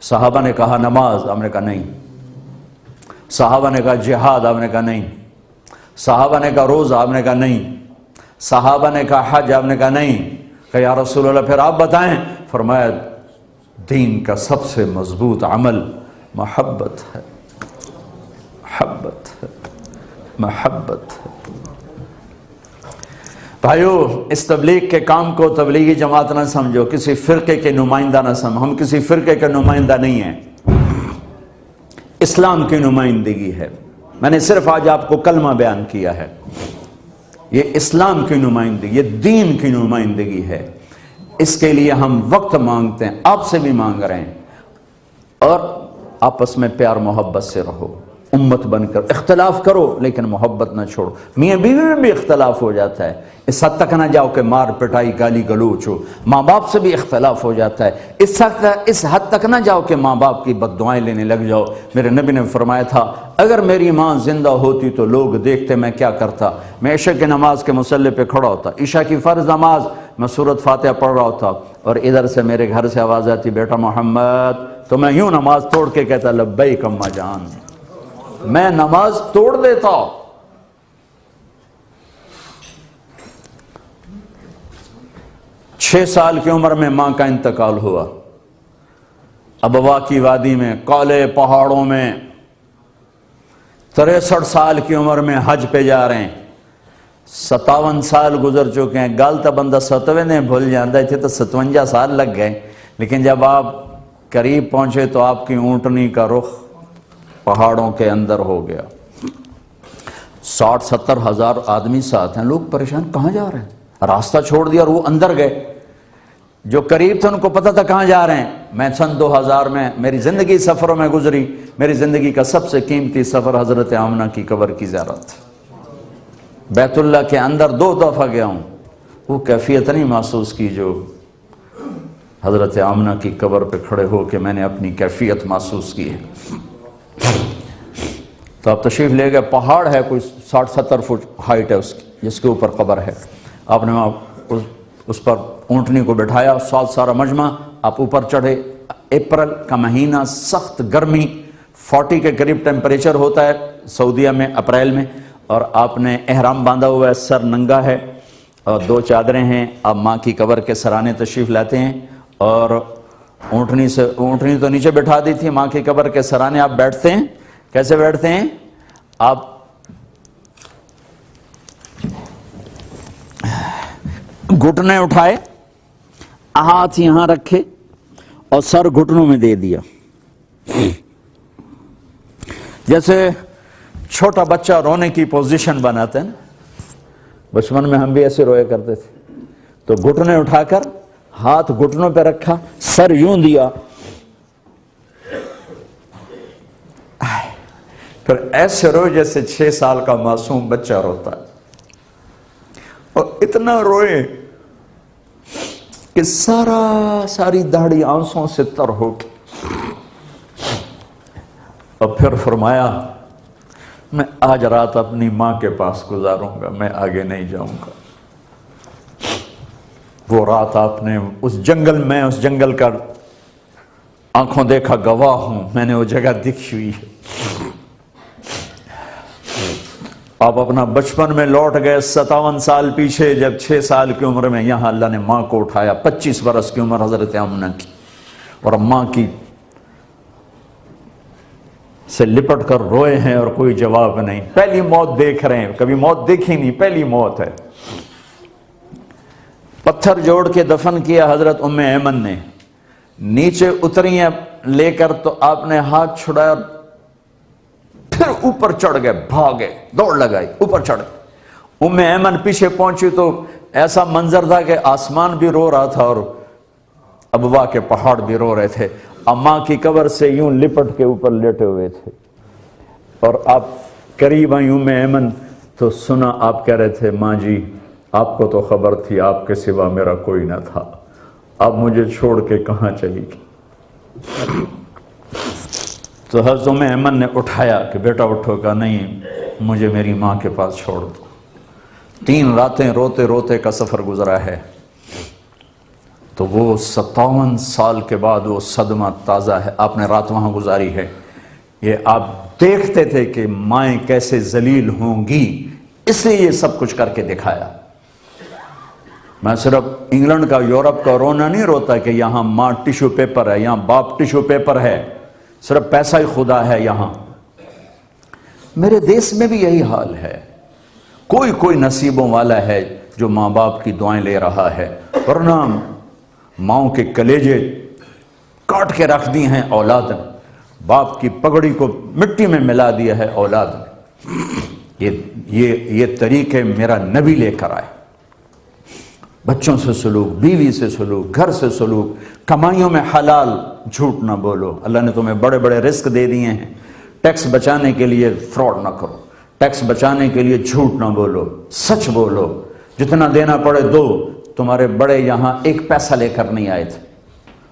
صحابہ نے کہا نماز، آپ نے کہا نہیں۔ صحابہ نے کہا جہاد، آپ نے کہا نہیں۔ صحابہ نے کہا روزہ، آپ نے کہا نہیں۔ صحابہ نے کہا حج، آپ نے کہا نہیں۔ کہ یا رسول اللہ پھر آپ بتائیں؟ فرمایا دین کا سب سے مضبوط عمل محبت ہے، محبت ہے، محبت ہے۔ بھائیو، اس تبلیغ کے کام کو تبلیغی جماعت نہ سمجھو، کسی فرقے کے نمائندہ نہ سمجھو، ہم کسی فرقے کے نمائندہ نہیں ہیں، اسلام کی نمائندگی ہے۔ میں نے صرف آج آپ کو کلمہ بیان کیا ہے، یہ اسلام کی نمائندگی، یہ دین کی نمائندگی ہے۔ اس کے لیے ہم وقت مانگتے ہیں، آپ سے بھی مانگ رہے ہیں، اور آپس میں پیار محبت سے رہو، امت بن کر اختلاف کرو لیکن محبت نہ چھوڑو۔ میاں بیوی میں بھی اختلاف ہو جاتا ہے، اس حد تک نہ جاؤ کہ مار پٹائی گالی گلوچ ہو۔ ماں باپ سے بھی اختلاف ہو جاتا ہے، اس حد تک نہ جاؤ کہ ماں باپ کی بد دعائیں لینے لگ جاؤ۔ میرے نبی نے فرمایا تھا اگر میری ماں زندہ ہوتی تو لوگ دیکھتے میں کیا کرتا، میں عشاء کی نماز کے مصلی پہ کھڑا ہوتا، عشاء کی فرض نماز میں سورۃ فاتحہ پڑھ رہا ہوتا، اور ادھر سے میرے گھر سے آواز آتی بیٹا محمد، تو میں یوں نماز توڑ کے کہتا لبیک اماں جان، میں نماز توڑ دیتا۔ 6 سال کی عمر میں ماں کا انتقال ہوا، ابوا کی وادی میں، کالے پہاڑوں میں، 63 سال کی عمر میں حج پہ جا رہے ہیں، 57 سال گزر چکے ہیں۔ گالتا بندہ 57 نے بھول جاتا ہے تو 57 سال لگ گئے، لیکن جب آپ قریب پہنچے تو آپ کی اونٹنی کا رخ پہاڑوں کے اندر ہو گیا۔ 60-70 ہزار آدمی ساتھ ہیں، لوگ پریشان کہاں جا رہے ہیں، راستہ چھوڑ دیا اور وہ اندر گئے۔ جو قریب تھے ان کو پتہ تھا کہاں جا رہے ہیں۔ میں سن 2000 میں میری زندگی سفروں میں گزری، میری زندگی کا سب سے قیمتی سفر حضرت آمنہ کی قبر کی زیارت، بیت اللہ کے اندر 2 دفعہ گیا ہوں، وہ کیفیت نہیں محسوس کی جو حضرت آمنہ کی قبر پہ کھڑے ہو کے میں نے اپنی کیفیت محسوس کی ہے۔ تو آپ تشریف لے گئے، پہاڑ ہے کوئی 60-70 فٹ ہائٹ ہے اس کی، جس کے اوپر قبر ہے۔ آپ نے وہاں اس پر اونٹنی کو بٹھایا، سارا مجمع، آپ اوپر چڑھے۔ اپریل کا مہینہ، سخت گرمی، 40 کے قریب ٹیمپریچر ہوتا ہے سعودیہ میں اپریل میں، اور آپ نے احرام باندھا ہوا ہے، سر ننگا ہے اور 2 چادریں ہیں۔ آپ ماں کی قبر کے سرانے تشریف لاتے ہیں اور اونٹنی تو نیچے بٹھا دی تھی، ماں کی قبر کے سرانے آپ بیٹھتے ہیں۔ کیسے بیٹھتے ہیں؟ آپ گھٹنے اٹھائے، ہاتھ یہاں رکھے اور سر گھٹنوں میں دے دیا، جیسے چھوٹا بچہ رونے کی پوزیشن بناتے ہیں نا، بچپن میں ہم بھی ایسے رویا کرتے تھے۔ تو گھٹنے اٹھا کر ہاتھ گھٹنوں پہ رکھا، سر یوں دیا، پھر ایسے رو جیسے 6 سال کا معصوم بچہ روتا ہے، اور اتنا روئے کہ ساری داڑھی آنسوں سے تر ہو گئی، اور پھر فرمایا میں آج رات اپنی ماں کے پاس گزاروں گا، میں آگے نہیں جاؤں گا۔ وہ رات آپ نے اس جنگل کا آنکھوں دیکھا گواہ ہوں، میں نے وہ جگہ دیکھی ہوئی ہے۔ آپ اپنا بچپن میں لوٹ گئے 57 سال پیچھے، جب 6 سال کی عمر میں یہاں اللہ نے ماں کو اٹھایا، 25 برس کی عمر حضرت آمنہ کی، اور ماں کی سے لپٹ کر روئے ہیں اور کوئی جواب نہیں۔ پہلی موت دیکھ رہے ہیں، کبھی موت دیکھی نہیں، پہلی موت ہے۔ پتھر جوڑ کے دفن کیا حضرت ام ایمن نے، نیچے اتری ہیں لے کر، تو آپ نے ہاتھ چھڑایا، پھر اوپر چڑھ گئے، بھاگے، دوڑ لگائی، اوپر چڑھ گئے۔ ام ایمن پیچھے پہنچی تو ایسا منظر تھا کہ آسمان بھی رو رہا تھا اور ابوا کے پہاڑ بھی رو رہے تھے۔ اماں کی قبر سے یوں لپٹ کے اوپر لیٹے ہوئے تھے، اور آپ قریب آئی ام ایمن تو سنا آپ کہہ رہے تھے ماں جی آپ کو تو خبر تھی آپ کے سوا میرا کوئی نہ تھا، اب مجھے چھوڑ کے کہاں چلی گئی؟ تو حضرت ام ایمن نے اٹھایا کہ بیٹا اٹھو، کا نہیں مجھے میری ماں کے پاس چھوڑ دو۔ 3 راتیں روتے روتے کا سفر گزرا ہے۔ تو وہ 57 سال کے بعد وہ صدمہ تازہ ہے. آپ نے رات وہاں گزاری ہے. یہ آپ دیکھتے تھے کہ مائیں کیسے ذلیل ہوں گی، اس لیے یہ سب کچھ کر کے دکھایا. میں صرف انگلینڈ کا، یورپ کا رونا نہیں روتا کہ یہاں ماں ٹیشو پیپر ہے، یہاں باپ ٹیشو پیپر ہے، صرف پیسہ ہی خدا ہے. یہاں میرے دیس میں بھی یہی حال ہے. کوئی نصیبوں والا ہے جو ماں باپ کی دعائیں لے رہا ہے، ورنہ ماؤں کے کلیجے کاٹ کے رکھ دی ہیں اولاد نے، باپ کی پگڑی کو مٹی میں ملا دیا ہے اولاد نے. یہ طریقے میرا نبی لے کر آئے. بچوں سے سلوک، بیوی سے سلوک، گھر سے سلوک، کمائیوں میں حلال، جھوٹ نہ بولو. اللہ نے تمہیں بڑے بڑے رزق دے دیے ہیں، ٹیکس بچانے کے لیے فراڈ نہ کرو، ٹیکس بچانے کے لیے جھوٹ نہ بولو، سچ بولو، جتنا دینا پڑے دو. تمہارے بڑے یہاں ایک پیسہ لے کر نہیں آئے تھے.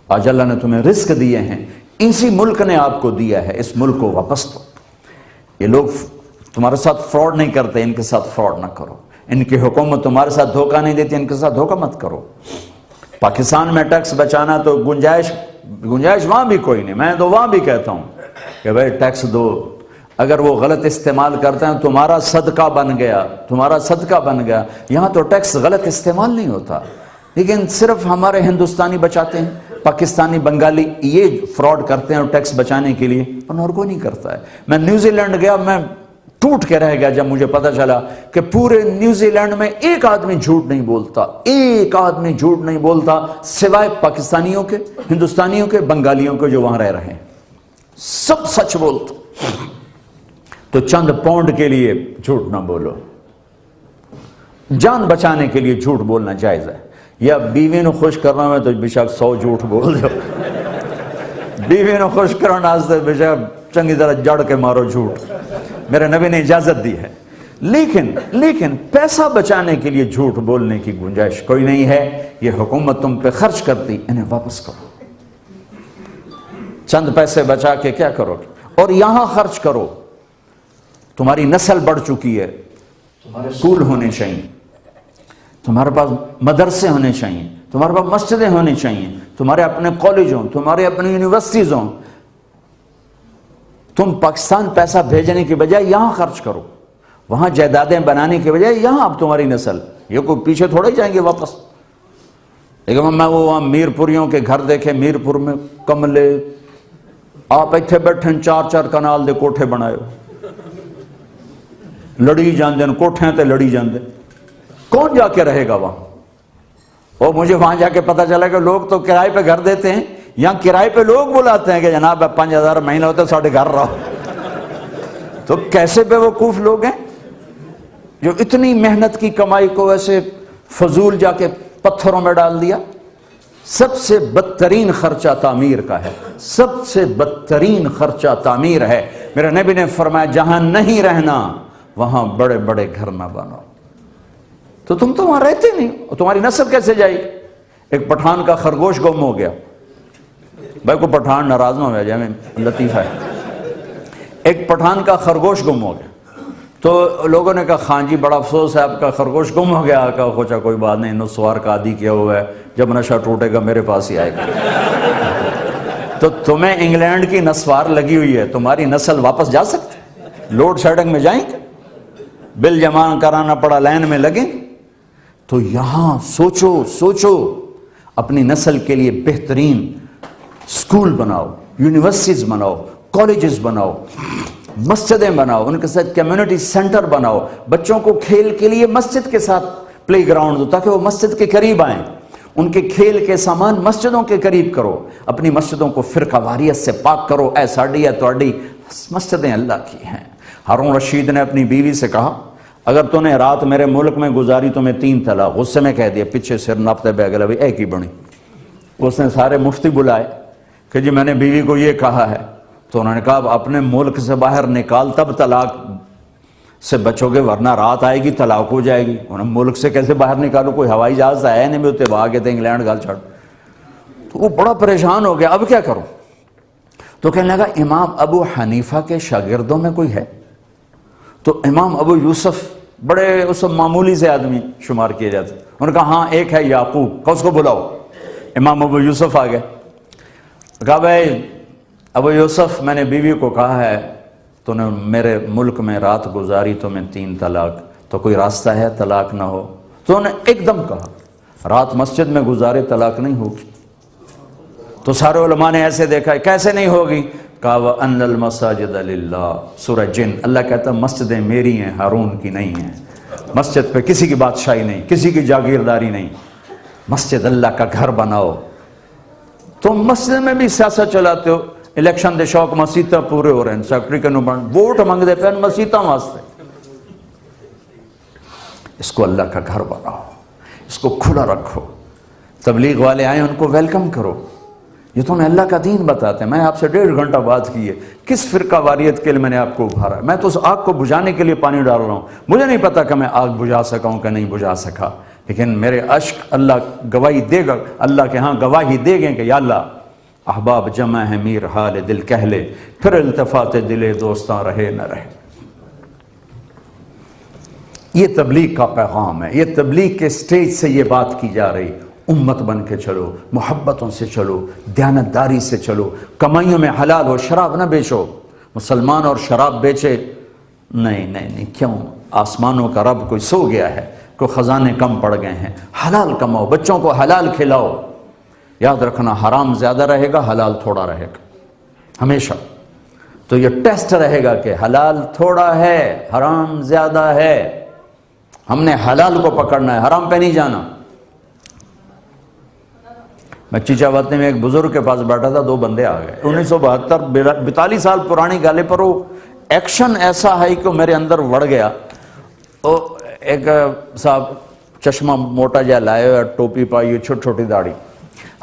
آج اللہ نے تمہیں رزق دیے ہیں، اسی ملک نے آپ کو دیا ہے، اس ملک کو واپس دو. یہ لوگ تمہارے ساتھ فراڈ نہیں کرتے، ان کے ساتھ فراڈ نہ کرو. ان کی حکومت تمہارے ساتھ دھوکہ نہیں دیتی، ان کے ساتھ دھوکہ مت کرو. پاکستان میں ٹیکس بچانا تو گنجائش وہاں بھی کوئی نہیں. میں تو وہاں بھی کہتا ہوں کہ بھائی ٹیکس دو. اگر وہ غلط استعمال کرتے ہیں تمہارا صدقہ بن گیا، تمہارا صدقہ بن گیا. یہاں تو ٹیکس غلط استعمال نہیں ہوتا، لیکن صرف ہمارے ہندوستانی بچاتے ہیں، پاکستانی بنگالی یہ فراڈ کرتے ہیں ٹیکس بچانے کے لیے، اور کوئی نہیں کرتا ہے. میں نیوزی لینڈ گیا، میں ٹوٹ کے رہ گیا جب مجھے پتا چلا کہ پورے نیوزی لینڈ میں ایک آدمی جھوٹ نہیں بولتا، ایک آدمی جھوٹ نہیں بولتا سوائے پاکستانیوں کے، ہندوستانیوں کے، بنگالیوں کے جو وہاں رہ رہے ہیں. سب سچ بولتے. تو چند پاؤنڈ کے لیے جھوٹ نہ بولو. جان بچانے کے لیے جھوٹ بولنا جائز ہے. یا بیوی نو خوش کرنا میں تو بے شک 100 جھوٹ بول دو. بیوی نو خوش کرنا سے بے شک چنگی طرح جڑ کے مارو جھوٹ. میرے نبی نے اجازت دی ہے. لیکن پیسہ بچانے کے لیے جھوٹ بولنے کی گنجائش کوئی نہیں ہے. یہ حکومت تم پہ خرچ کرتی، انہیں واپس کرو. چند پیسے بچا کے کیا کرو گے؟ اور یہاں خرچ کرو. تمہاری نسل بڑھ چکی ہے، تمہارے اسکول ہونے چاہیے، تمہارے پاس مدرسے ہونے چاہیے، تمہارے پاس مسجدیں ہونی چاہیے، تمہارے اپنے کالج ہوں، تمہارے اپنے یونیورسٹیز ہوں. تم پاکستان پیسہ بھیجنے کی بجائے یہاں خرچ کرو. وہاں جائیدادیں بنانے کی بجائے یہاں اب تمہاری نسل، یہ کوئی پیچھے تھوڑا ہی جائیں گے واپس. لیکن میں وہ وہاں میر پوریوں کے گھر دیکھے، میر پور میں کملے، آپ ایتھے بیٹھیں 4 کنال دے کوٹھے بنائے ہو، لڑی جاندے کوٹھیں تے لڑی جاندے. کون جا کے رہے گا وہاں؟ اور مجھے وہاں جا کے پتا چلا کہ لوگ تو کرائے پہ گھر دیتے ہیں، یہاں کرائے پہ لوگ بلاتے ہیں کہ جناب 5000 مہینہ ہوتا ہے ساڑھے گھر رہو. تو کیسے بے وقوف لوگ ہیں جو اتنی محنت کی کمائی کو ایسے فضول جا کے پتھروں میں ڈال دیا. سب سے بدترین خرچہ تعمیر کا ہے، سب سے بدترین خرچہ تعمیر ہے. میرے نبی نے فرمایا جہاں نہیں رہنا وہاں بڑے بڑے گھر نہ بناؤ. تو تم تو وہاں رہتے نہیں، تمہاری نسل کیسے جائے گی؟ ایک پٹھان کا خرگوش گم ہو گیا. بھائی کو پٹھان ناراض نہ ہو جائے، لطیفہ ہے. ایک پٹھان کا خرگوش گم ہو گیا تو لوگوں نے کہا خان جی بڑا افسوس ہے آپ کا خرگوش گم ہو گیا. کہا خوچا کوئی بات نہیں، انہوں سوار کا عادی کیا ہوا ہے، جب نشہ ٹوٹے گا میرے پاس ہی آئے گا. تو تمہیں انگلینڈ کی نسوار لگی ہوئی ہے، تمہاری نسل واپس جا سکتی؟ لوڈ شیڈنگ میں جائیں گے؟ بل جمع کرانا پڑا، لائن میں لگیں. تو یہاں سوچو اپنی نسل کے لیے بہترین اسکول بناؤ، یونیورسٹیز بناؤ، کالجز بناؤ، مسجدیں بناؤ، ان کے ساتھ کمیونٹی سینٹر بناؤ. بچوں کو کھیل کے لیے مسجد کے ساتھ پلے گراؤنڈ دو تاکہ وہ مسجد کے قریب آئیں. ان کے کھیل کے سامان مسجدوں کے قریب کرو. اپنی مسجدوں کو فرقہ واریت سے پاک کرو. اے ساڑی ہے توڑی، مسجدیں اللہ کی ہیں. ہارون رشید نے اپنی بیوی سے کہا اگر تو نے رات میرے ملک میں گزاری تو میں 3 طلاق. غصے میں کہہ دیا، پیچھے سر ناپتے بہ گلا بھی ایک ہی بنی. اس نے سارے مفتی بلائے کہ جی میں نے بیوی کو یہ کہا ہے. تو انہوں نے کہا اپنے ملک سے باہر نکال تب طلاق سے بچو گے، ورنہ رات آئے گی طلاق ہو جائے گی. انہوں نے ملک سے کیسے باہر نکالو، کوئی ہوائی جہاز آیا نہیں، میں اتنے آگے تھے انگلینڈ گال چھڑ. تو وہ بڑا پریشان ہو گیا، اب کیا کروں؟ تو کہنے لگا امام ابو حنیفہ کے شاگردوں میں کوئی ہے؟ تو امام ابو یوسف بڑے اس معمولی سے آدمی شمار کیے جاتے. انہوں نے کہا ہاں ایک ہے یعقوب، کہ اس کو بلاؤ. امام ابو یوسف آ گئے، کہا بھائی ابو یوسف میں نے بیوی کو کہا ہے تو نے میرے ملک میں رات گزاری تو میں 3 طلاق، تو کوئی راستہ ہے طلاق نہ ہو؟ تو انہوں نے ایک دم کہا رات مسجد میں گزارے طلاق نہیں ہوگی۔ تو سارے علماء نے ایسے دیکھا کیسے نہیں ہوگی؟ کہا وَأَنَّ الْمَسَاجِدَ لِلَّهِ، سورہ جن، اللہ کہتا ہے مسجدیں میری ہیں، ہارون کی نہیں ہیں۔ مسجد پہ کسی کی بادشاہی نہیں، کسی کی جاگیرداری نہیں، مسجد اللہ کا گھر بناؤ۔ تم مسجد میں بھی سیاست چلاتے ہو، الیکشن دے شوق مسیطہ پورے ہو رہے ہیں، سیکٹری کے نمائند ووٹ مانگ دے پہ مسیطہ واسطے۔ اس کو اللہ کا گھر بناؤ، اس کو کھلا رکھو، تبلیغ والے آئیں ان کو ویلکم کرو۔ یہ تو میں اللہ کا دین بتاتے ہیں۔ میں آپ سے 1.5 گھنٹہ بات کی ہے، کس فرقہ واریت کے لیے میں نے آپ کو ابھارا ہے؟ میں تو اس آگ کو بجھانے کے لیے پانی ڈال رہا ہوں، مجھے نہیں پتا کہ میں آگ بجھا سکا ہوں کہ نہیں بجھا سکا، لیکن میرے اشک اللہ گواہی دے گا، اللہ کے ہاں گواہی دے گئے کہ یا اللہ احباب جمع ہے میر حال دل کہہ لے، پھر التفات دل دوستاں رہے نہ رہے۔ یہ تبلیغ کا پیغام ہے، یہ تبلیغ کے سٹیج سے یہ بات کی جا رہی۔ امت بن کے چلو، محبتوں سے چلو، دیانتداری سے چلو، کمائیوں میں حلال ہو، شراب نہ بیچو۔ مسلمان اور شراب بیچے نہیں، کیوں؟ آسمانوں کا رب کوئی سو گیا ہے، کوئی خزانے کم پڑ گئے ہیں؟ حلال کماؤ، بچوں کو حلال کھلاؤ۔ یاد رکھنا حرام زیادہ رہے گا، حلال تھوڑا رہے گا ہمیشہ۔ تو یہ ٹیسٹ رہے گا کہ حلال تھوڑا ہے، حرام زیادہ ہے۔ ہم نے حلال کو پکڑنا ہے، حرام پہ نہیں جانا۔ میں چیچاوطنی میں ایک بزرگ کے پاس بیٹھا تھا، 2 بندے آ گئے، 1972 42 سال پرانی گالے پر وہ ایکشن ایسا ہے کہ میرے اندر وڑ گیا۔ وہ ایک صاحب چشمہ موٹا جا لائے اور ٹوپی پائی، چھوٹی چھوٹی داڑھی،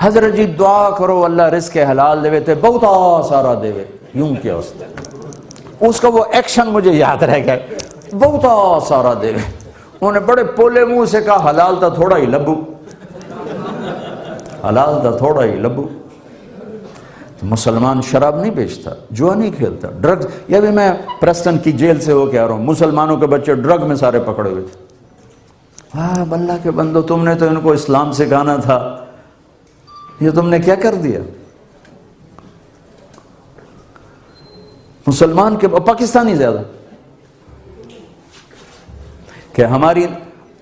حضرت جی دعا کرو اللہ رزق حلال دے تے بہت سارا دے، یوں کیا اس کا وہ ایکشن مجھے یاد رہ گیا، بہت سارا دے۔ انہوں نے بڑے پولے منہ سے کہا حلال تھا تھوڑا ہی لبو، حلال تھا تھوڑا ہی لبو۔ مسلمان شراب نہیں بیچتا، جوا نہیں کھیلتا، ڈرگز۔ یہ بھی میں پریسٹن کی جیل سے ہو کے آ رہا ہوں، مسلمانوں کے بچے ڈرگ میں سارے پکڑے ہوئے تھے۔ اللہ کے بندو، تم نے تو ان کو اسلام سکھانا تھا، یہ تم نے کیا کر دیا؟ مسلمان کے پاکستانی زیادہ کہ ہماری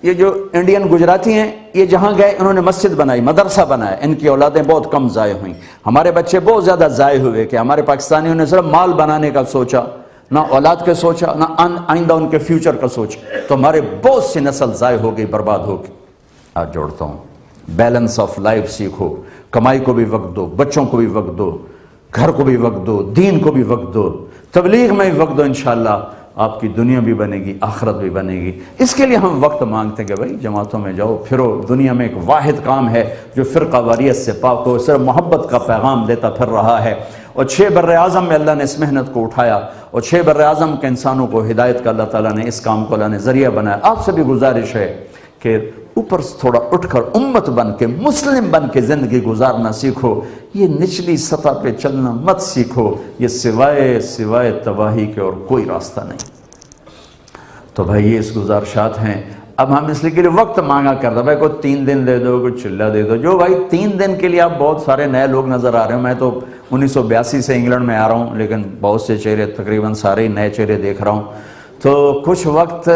یہ جو انڈین گجراتی ہیں، یہ جہاں گئے انہوں نے مسجد بنائی، مدرسہ بنایا، ان کی اولادیں بہت کم ضائع ہوئیں۔ ہمارے بچے بہت زیادہ ضائع ہوئے کہ ہمارے پاکستانیوں نے صرف مال بنانے کا سوچا، نہ اولاد کے سوچا، نہ آئندہ ان کے فیوچر کا سوچا، تو ہمارے بہت سی نسل ضائع ہو گئی، برباد ہو گئی۔ آج جوڑتا ہوں، بیلنس آف لائف سیکھو، کمائی کو بھی وقت دو، بچوں کو بھی وقت دو، گھر کو بھی وقت دو، دین کو بھی وقت دو، تبلیغ میں بھی وقت دو، انشاءاللہ آپ کی دنیا بھی بنے گی، آخرت بھی بنے گی۔ اس کے لیے ہم وقت مانگتے ہیں کہ بھائی جماعتوں میں جاؤ پھرو، دنیا میں ایک واحد کام ہے جو فرقہ واریت سے پاک ہو، صرف محبت کا پیغام دیتا پھر رہا ہے۔ اور 6 بر اعظم میں اللہ نے اس محنت کو اٹھایا، اور 6 بر اعظم کے انسانوں کو ہدایت کا اللہ تعالیٰ نے اس کام کو اللہ نے ذریعہ بنایا۔ آپ سے بھی گزارش ہے کہ اوپر سے تھوڑا اٹھ کر امت بن کے، مسلم بن کے زندگی گزارنا سیکھو، یہ نچلی سطح پہ چلنا مت سیکھو، یہ سوائے تباہی کے اور کوئی راستہ نہیں۔ تو بھائی یہ اس گزارشات ہیں۔ اب ہم اس لیے وقت مانگا کرتا، بھائی کوئی 3 دن دے دو، کوئی چلہ دے دو، جو بھائی 3 دن کے لیے آپ بہت سارے نئے لوگ نظر آ رہے ہیں۔ میں تو 1982 سے انگلینڈ میں آ رہا ہوں، لیکن بہت سے چہرے، تقریباً سارے ہی نئے چہرے دیکھ رہا ہوں۔ تو کچھ وقت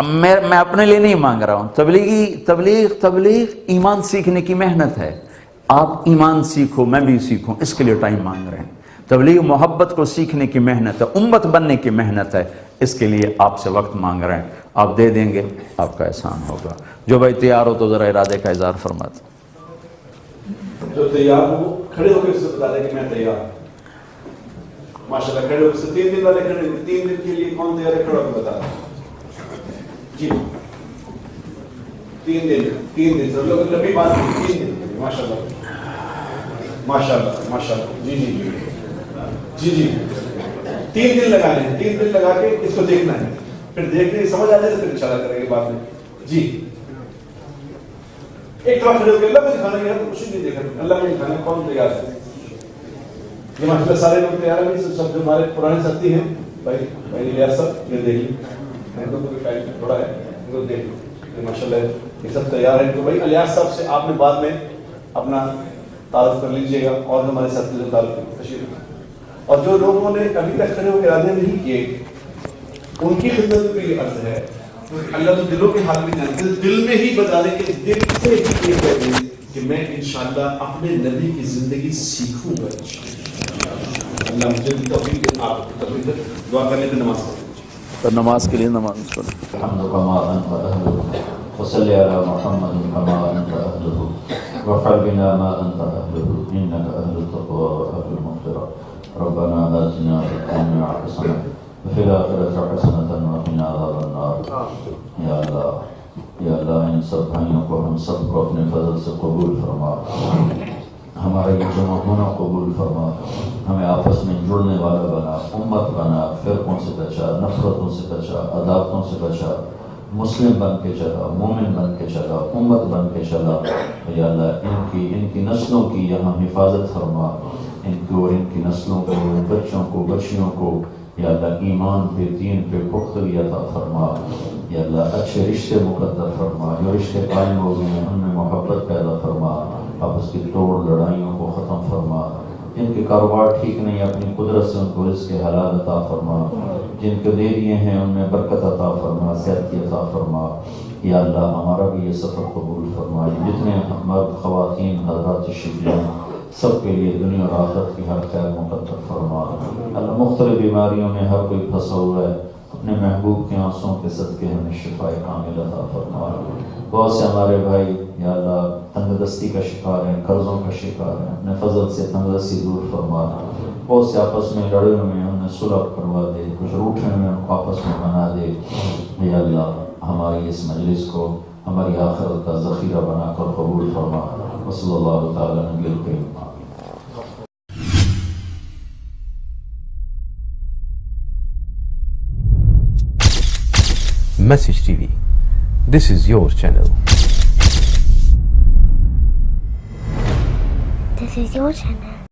میں اپنے لیے نہیں مانگ رہا ہوں، تبلیغ ایمان سیکھنے کی محنت ہے۔ آپ ایمان سیکھو، میں بھی سیکھوں، اس کے لیے ٹائم مانگ رہے ہیں۔ تبلیغ محبت کو سیکھنے کی محنت ہے، امت بننے کی محنت ہے، اس کے لیے آپ سے وقت مانگ رہے ہیں۔ آپ دے دیں گے، آپ کا احسان ہوگا۔ جو بھائی تیار ہو تو ذرا ارادے کا اظہار فرماتے۔ جو تیار ہو کھڑے ہو کے اس سے بتا دیں کہ میں تیار ہوں۔ ماشاءاللہ کھڑے ہو کے 3 دن والے کھڑے، 3 دن کے لیے کون تیار ہے؟ کھڑا ہو کے بتا دیں جی۔ 3 دن سب لوگ لمبی بات نہیں، 3 دن ماشاءاللہ جی 3 دن لگا لیں، 3 دن لگا کے اس کو دیکھنا ہے، پھر دیکھنے سمجھ آ جائے تو پھر انشاءاللہ کریں گے بعد میں جی۔ ایک طرف کھڑے ہو کے اللہ کو دکھانا ہے، کچھ نہیں دیکھا، اللہ کو دکھانا ہے، کون تیار ہے؟ یہ ماشاءاللہ سارے لوگ تیار ہیں، سب جو ہمارے پرانے ساتھی ہیں، بھائی الیاس صاحب یہ دیکھ لیں، ان کو کوئی ٹائم تھوڑا ہے، ان کو دیکھ لیں ماشاءاللہ یہ سب تیار ہیں۔ تو بھائی الیاس صاحب سے آپ نے بعد میں اپنا تعارف کر لیجیے گا اور ہمارے ساتھ جو تعارف تشریف رکھیں. اور جو لوگوں نے ابھی تک کھڑے ہو کے ارادے نہیں کیے ان کی خدمت پہ یہ عرض ہے اللہ تو دلوں کے حال میں جانتے ہیں, دل میں ہی بتا دیں کہ دل سے ہی یہ کہہ دیں کہ میں انشاءاللہ اپنے نبی کی زندگی سیکھوں گا انشاءاللہ. اللہ مجھے بھی توفیق دے, آپ کو توفیق دے. دعا کرنے کے نماز پڑھیں. تو نماز کے لیے نماز پڑھیں. الحمد کما انت اہلہ وصلی علی محمد کما انت اہلہ وافعل بنا ما انت اہلہ انک اہل التقوی واہل المغفرہ ربنا آتنا فی الدنیا حسنہ وفی الآخرۃ حسنۃ وقنا عذاب النار. یا اللہ ان سب بھائیوں کو ہم سب کو اپنے فضل سے قبول فرما, ہمارا یہ جمع ہونا قبول فرما, ہمیں آپس میں جڑنے والا بنا, امت بنا, فرقوں سے بچا, نفرتوں سے بچا, عداوتوں سے بچا, مسلم بن کے چلا, مومن بن کے چلا, امت بن کے چلا. یا اللہ ان کی نسلوں کی یہاں حفاظت فرما, ان کو اور ان کی نسلوں کو, بچوں کو, بچیوں کو یا اللہ ایمان پہ, دین پہ پختگی عطا فرما. یا اللہ اچھے رشتے مقدر فرما, جو رشتے قائم ہو گئے ہیں ان میں محبت پیدا فرما, آپس کی توڑ لڑائیوں کو ختم فرما. جن کے کاروبار ٹھیک نہیں اپنی قدرت سے ان کو رزق حلال عطا فرما, جن کے دے دیے ہیں ان میں برکت عطا فرما, صحت کی عطا فرما. یا اللہ ہمارا بھی یہ سفر قبول فرما. جتنے مرد خواتین حضرات تشریف لائے سب کے لیے دنیا اور آخرت کی ہر خیر مقدر فرما. اللہ مختلف بیماریوں میں ہر کوئی پھنسا ہوا ہے, اپنے محبوب کے آنسوں کے صدقے ہمیں شفا کامل عطا فرما. بہت سے ہمارے بھائی یا اللہ تنگ دستی کا شکار ہیں, قرضوں کا شکار ہیں, اپنے فضل سے تنگ دستی دور فرما. بہت سے آپس میں لڑے ہوئے ہیں, انہیں صلح کروا دے, کچھ روٹھے ہوئے ہیں ان کو آپس میں بنا دے. یا اللہ ہماری اس مجلس کو ہماری آخرت کا ذخیرہ بنا کر قبول فرما. وصلی اللہ تعالی نبی الکریم. Message TV. This is your channel. This is your channel.